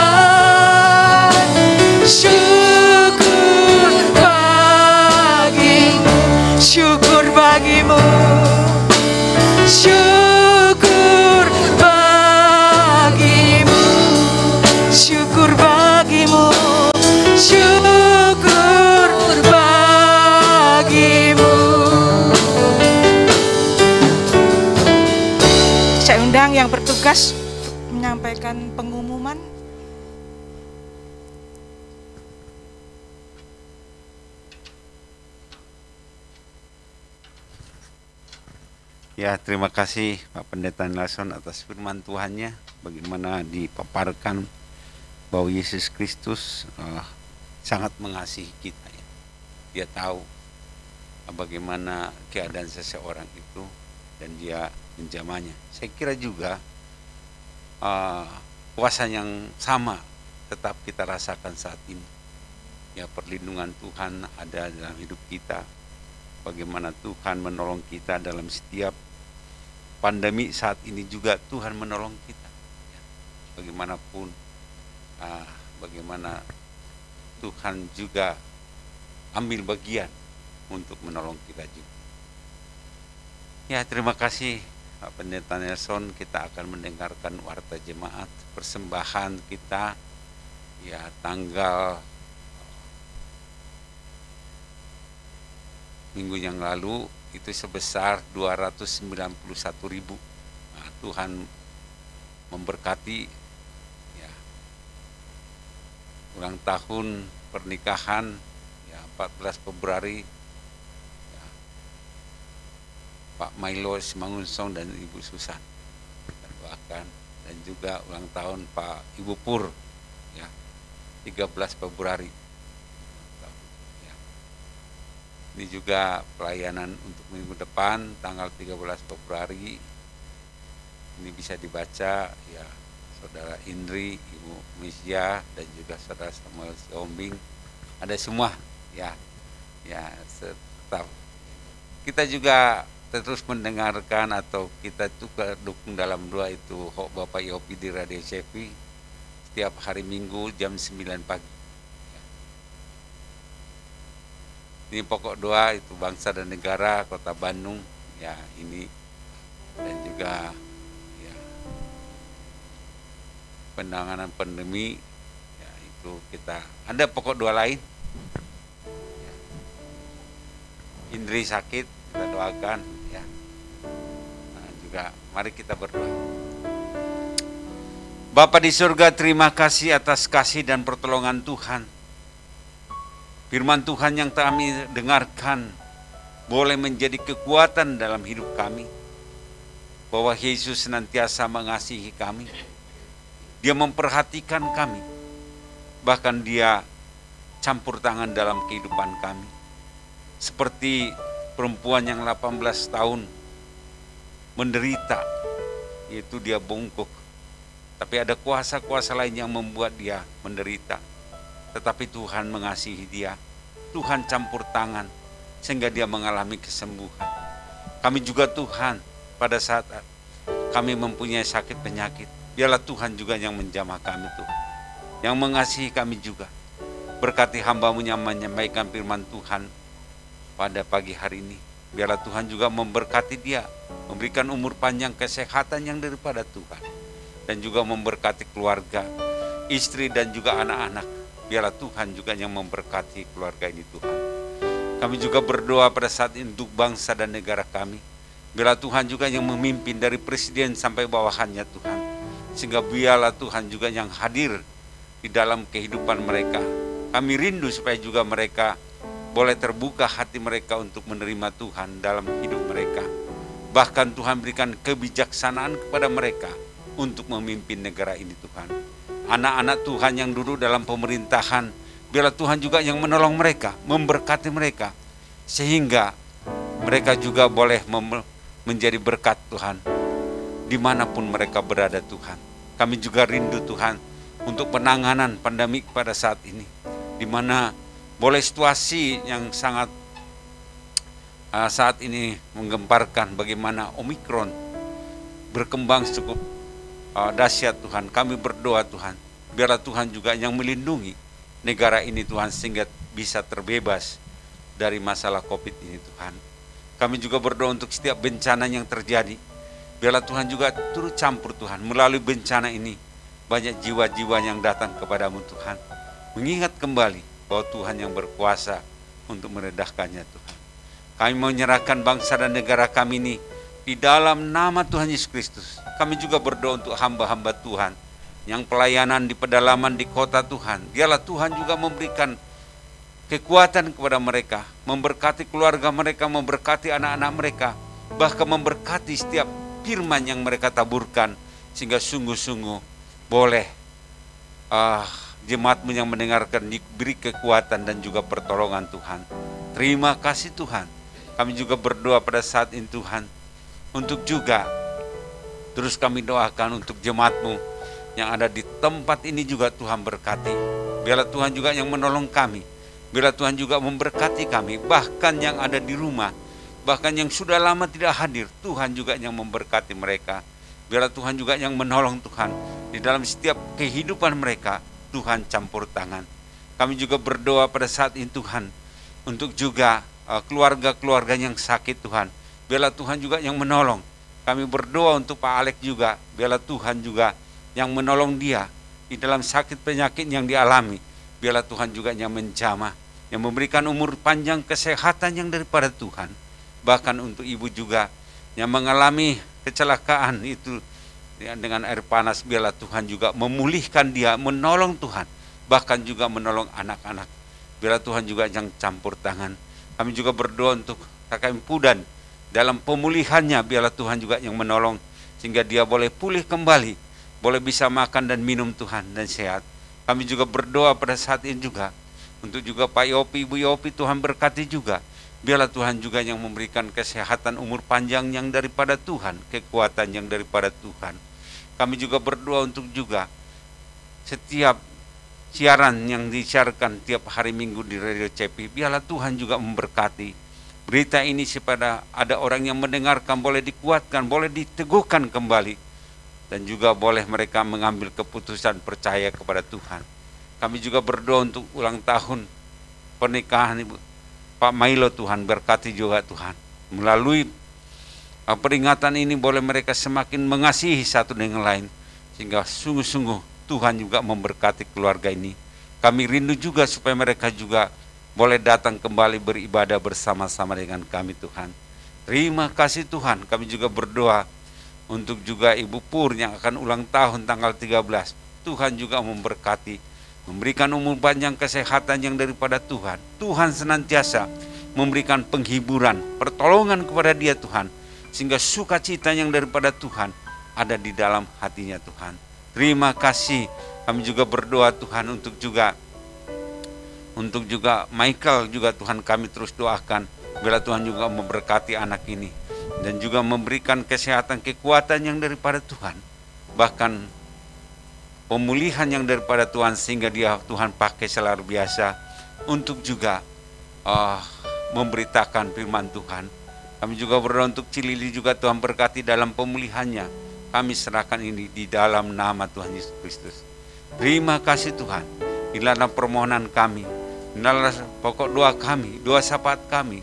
syukur bagi-Mu. Syukur bagi-Mu. Syukur bagi-Mu. Syukur bagi-Mu. Syukur bagi-Mu. Saya undang yang bertugas menyampaikan pengumuman. Ya, terima kasih Pak Pendeta Nelson atas firman Tuhannya, bagaimana dipaparkan bahwa Yesus Kristus sangat mengasihi kita. Ya. Dia tahu bagaimana keadaan seseorang itu dan dia menjamahnya. Saya kira juga kuasa yang sama tetap kita rasakan saat ini. Ya, perlindungan Tuhan ada dalam hidup kita. Bagaimana Tuhan menolong kita dalam setiap pandemi saat ini juga Tuhan menolong kita. Ya, bagaimanapun, bagaimana Tuhan juga ambil bagian untuk menolong kita juga. Ya, terima kasih Pak Pendeta Nelson. Kita akan mendengarkan warta jemaat persembahan kita ya tanggal minggu yang lalu itu sebesar 291.000. Nah, Tuhan memberkati ya, ulang tahun pernikahan ya 14 Februari ya, Pak Milo Simangunsong dan Ibu Susan. Kita doakan. Dan juga ulang tahun Pak Ibu Pur ya 13 Februari. Ini juga pelayanan untuk minggu depan tanggal 13 Februari. Ini bisa dibaca ya Saudara Indri, Ibu Misya dan juga Saudara Samuel Siombing. Ada semua ya. Ya, tetap kita juga terus mendengarkan atau kita juga dukung dalam doa itu Bapak Yopi di Radio Cepi setiap hari Minggu jam 9 pagi. Ini pokok doa itu bangsa dan negara Kota Bandung ya ini dan juga ya penanganan pandemi ya itu kita ada pokok doa lain ya. Indri sakit kita doakan ya. Nah, juga. Mari kita berdoa. Bapa di surga, terima kasih atas kasih dan pertolongan Tuhan. Firman Tuhan yang kami dengarkan boleh menjadi kekuatan dalam hidup kami. Bahwa Yesus senantiasa mengasihi kami. Dia memperhatikan kami. Bahkan dia campur tangan dalam kehidupan kami. Seperti perempuan yang 18 tahun menderita, yaitu dia bungkuk. Tapi ada kuasa-kuasa lain yang membuat dia menderita. Tetapi Tuhan mengasihi dia. Tuhan campur tangan sehingga dia mengalami kesembuhan. Kami juga Tuhan, pada saat kami mempunyai sakit penyakit, biarlah Tuhan juga yang menjamah kami Tuhan. Yang mengasihi kami juga. Berkati hamba-Mu yang menyampaikan firman Tuhan pada pagi hari ini. Biarlah Tuhan juga memberkati dia, memberikan umur panjang, kesehatan yang daripada Tuhan. Dan juga memberkati keluarga, istri dan juga anak-anak. Biarlah Tuhan juga yang memberkati keluarga ini Tuhan. Kami juga berdoa pada saat ini untuk bangsa dan negara kami. Biarlah Tuhan juga yang memimpin dari presiden sampai bawahannya Tuhan. Sehingga biarlah Tuhan juga yang hadir di dalam kehidupan mereka. Kami rindu supaya juga mereka boleh terbuka hati mereka untuk menerima Tuhan dalam hidup mereka. Bahkan Tuhan berikan kebijaksanaan kepada mereka untuk memimpin negara ini Tuhan. Anak-anak Tuhan yang duduk dalam pemerintahan, biarlah Tuhan juga yang menolong mereka, memberkati mereka. Sehingga mereka juga boleh menjadi berkat Tuhan, dimanapun mereka berada Tuhan. Kami juga rindu Tuhan untuk penanganan pandemi pada saat ini. Di mana boleh situasi yang sangat saat ini menggemparkan bagaimana Omikron berkembang cukup dahsyat Tuhan. Kami berdoa Tuhan, biarlah Tuhan juga yang melindungi negara ini Tuhan, sehingga bisa terbebas dari masalah COVID ini Tuhan. Kami juga berdoa untuk setiap bencana yang terjadi. Biarlah Tuhan juga turut campur Tuhan, melalui bencana ini banyak jiwa-jiwa yang datang kepadamu Tuhan. Mengingat kembali bahwa Tuhan yang berkuasa untuk meredahkannya Tuhan. Kami menyerahkan bangsa dan negara kami ini di dalam nama Tuhan Yesus Kristus. Kami juga berdoa untuk hamba-hamba Tuhan yang pelayanan di pedalaman di kota Tuhan. Biarlah Tuhan juga memberikan kekuatan kepada mereka, memberkati keluarga mereka, memberkati anak-anak mereka, bahkan memberkati setiap firman yang mereka taburkan, sehingga sungguh-sungguh boleh jemaat-Mu yang mendengarkan diberi kekuatan dan juga pertolongan Tuhan. Terima kasih Tuhan. Kami juga berdoa pada saat ini Tuhan, untuk juga terus kami doakan untuk jemaat-Mu yang ada di tempat ini juga Tuhan berkati. Biarlah Tuhan juga yang menolong kami. Biarlah Tuhan juga memberkati kami. Bahkan yang ada di rumah, bahkan yang sudah lama tidak hadir, Tuhan juga yang memberkati mereka. Biarlah Tuhan juga yang menolong Tuhan. Di dalam setiap kehidupan mereka, Tuhan campur tangan. Kami juga berdoa pada saat ini Tuhan, untuk juga keluarga-keluarga yang sakit Tuhan. Biarlah Tuhan juga yang menolong. Kami berdoa untuk Pak Alex juga. Biarlah Tuhan juga yang menolong dia di dalam sakit penyakit yang dialami. Biarlah Tuhan juga yang menjamah, yang memberikan umur panjang, kesehatan yang daripada Tuhan. Bahkan untuk ibu juga yang mengalami kecelakaan itu dengan air panas, biarlah Tuhan juga memulihkan dia, menolong Tuhan. Bahkan juga menolong anak-anak. Biarlah Tuhan juga yang campur tangan. Kami juga berdoa untuk KKM Pudan. Dalam pemulihannya, biarlah Tuhan juga yang menolong, sehingga dia boleh pulih kembali, boleh bisa makan dan minum Tuhan dan sehat. Kami juga berdoa pada saat ini juga untuk juga Pak Yopi, Ibu Yopi, Tuhan berkati juga. Biarlah Tuhan juga yang memberikan kesehatan, umur panjang yang daripada Tuhan, kekuatan yang daripada Tuhan. Kami juga berdoa untuk juga setiap siaran yang disiarkan tiap hari Minggu di Radio CP, biarlah Tuhan juga memberkati berita ini supaya ada orang yang mendengarkan, boleh dikuatkan, boleh diteguhkan kembali, dan juga boleh mereka mengambil keputusan percaya kepada Tuhan. Kami juga berdoa untuk ulang tahun pernikahan Ibu Pak Milo, Tuhan berkati juga Tuhan. Melalui peringatan ini boleh mereka semakin mengasihi satu dengan lain, sehingga sungguh-sungguh Tuhan juga memberkati keluarga ini. Kami rindu juga supaya mereka juga boleh datang kembali beribadah bersama-sama dengan kami Tuhan. Terima kasih Tuhan. Kami juga berdoa Untuk juga Ibu Pur yang akan ulang tahun tanggal 13. Tuhan juga memberkati, memberikan umur panjang, kesehatan yang daripada Tuhan. Tuhan senantiasa memberikan penghiburan, pertolongan kepada dia Tuhan, sehingga sukacita yang daripada Tuhan ada di dalam hatinya Tuhan. Terima kasih. Kami juga berdoa Tuhan untuk juga Michael juga Tuhan kami terus doakan. Bila Tuhan juga memberkati anak ini dan juga memberikan kesehatan, kekuatan yang daripada Tuhan, bahkan pemulihan yang daripada Tuhan, sehingga dia Tuhan pakai seluar biasa untuk juga memberitakan firman Tuhan. Kami juga berdoa untuk Cilili juga Tuhan berkati dalam pemulihannya. Kami serahkan ini di dalam nama Tuhan Yesus Kristus. Terima kasih Tuhan. Inilah permohonan kami, inilah pokok doa kami, doa syafaat kami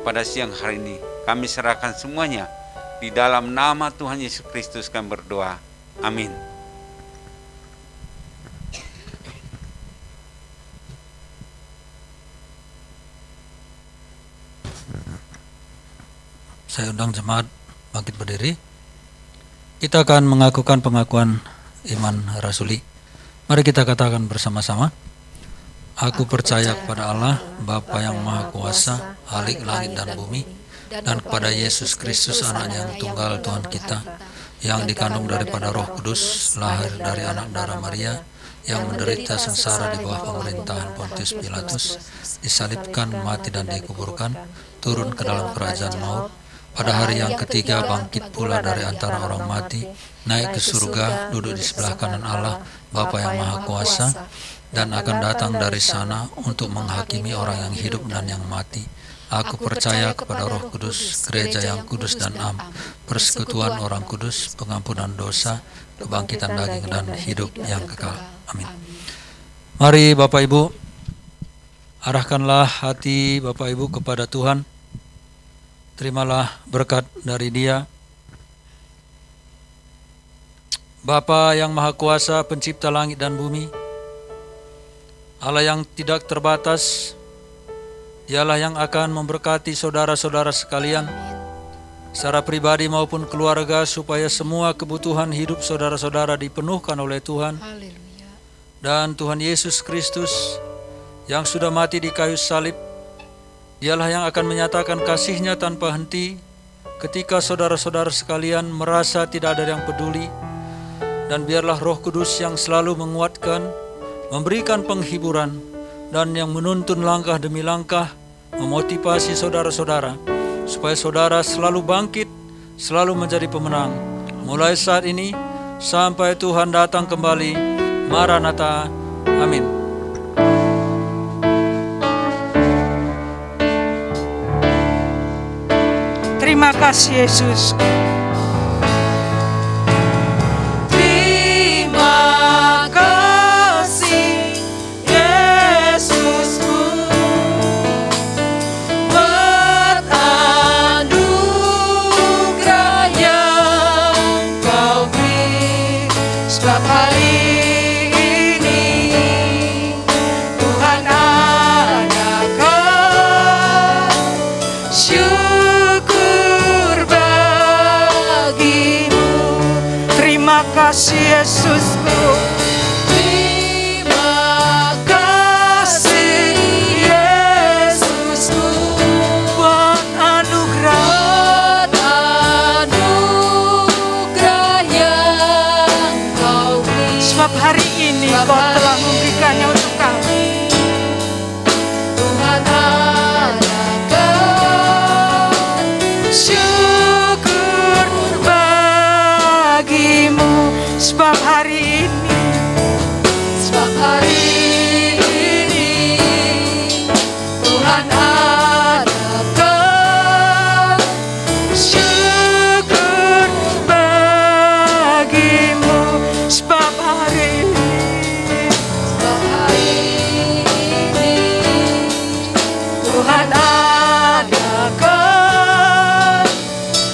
pada siang hari ini. Kami serahkan semuanya di dalam nama Tuhan Yesus Kristus kami berdoa. Amin. Saya undang jemaat bangkit berdiri. Kita akan mengakukan pengakuan iman rasuli. Mari kita katakan bersama-sama. Aku percaya kepada Allah, Bapa yang Maha Kuasa, Khalik langit dan bumi, dan kepada Yesus Kristus anaknya yang tunggal Tuhan kita, yang dikandung daripada Roh Kudus, lahir dari anak darah Maria, yang menderita sengsara di bawah pemerintahan Pontius Pilatus, disalibkan, mati dan dikuburkan, turun ke dalam kerajaan maut, pada hari yang ketiga bangkit pula dari antara orang mati, naik ke surga, duduk di sebelah kanan Allah, Bapa yang Maha Kuasa, dan akan datang dari sana untuk menghakimi orang yang hidup dan yang mati. Aku percaya kepada Roh Kudus, gereja yang kudus dan am, persekutuan orang kudus, pengampunan dosa, kebangkitan daging dan hidup yang kekal. Amin. Mari Bapak Ibu, arahkanlah hati Bapak Ibu kepada Tuhan. Terimalah berkat dari Dia. Bapa yang Maha Kuasa, pencipta langit dan bumi, Allah yang tidak terbatas, Dialah yang akan memberkati saudara-saudara sekalian secara pribadi maupun keluarga, supaya semua kebutuhan hidup saudara-saudara dipenuhkan oleh Tuhan. Haleluya. Dan Tuhan Yesus Kristus yang sudah mati di kayu salib, Dialah yang akan menyatakan kasih-Nya tanpa henti ketika saudara-saudara sekalian merasa tidak ada yang peduli. Dan biarlah Roh Kudus yang selalu menguatkan, memberikan penghiburan, dan yang menuntun langkah demi langkah, memotivasi saudara-saudara, supaya saudara selalu bangkit, selalu menjadi pemenang, mulai saat ini sampai Tuhan datang kembali. Maranatha. Amin. Terima kasih Yesus. Terima kasih Yesusku, buat anugerah yang Kau beri. Sebab hari ini Tuhan adakan syukur bagimu. Terima kasih Yesusku. Terima kasih Yesusku, Buat anugerah buat anugerah yang Kau beri. sebab hari ini Kau telah memberikannya untuk kami. Tuhan adakan syukur Bagimu sebab hari ini sebab hari ini Tuhan adakan syukur bagimu sebab hari ini sebab hari ini Tuhan adakan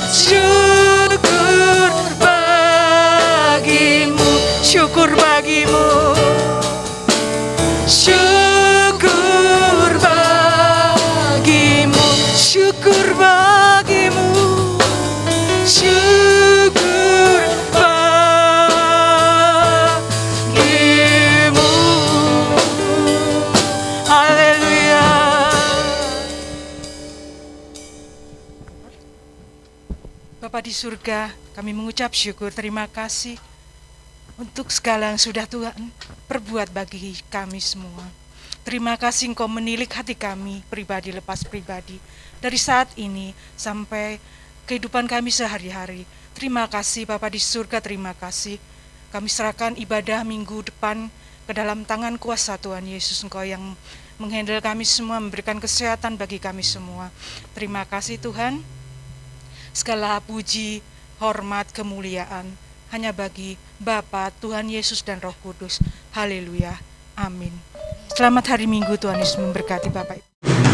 syukur bagimu, syukur bagimu, syukur bagimu, syukur bagimu. Bapa di surga, kami mengucap syukur, terima kasih untuk segala yang sudah Tuhan perbuat bagi kami semua. Terima kasih Engkau menilik hati kami, pribadi lepas pribadi, dari saat ini sampai kehidupan kami sehari-hari. Terima kasih Bapa di surga, terima kasih. Kami serahkan ibadah minggu depan ke dalam tangan kuasa Tuhan Yesus, Engkau yang menghandle kami semua, memberikan kesehatan bagi kami semua. Terima kasih Tuhan. Segala puji, hormat, kemuliaan hanya bagi Bapa, Tuhan Yesus dan Roh Kudus. Haleluya. Amin. Selamat hari Minggu, Tuhan Yesus memberkati Bapak Ibu.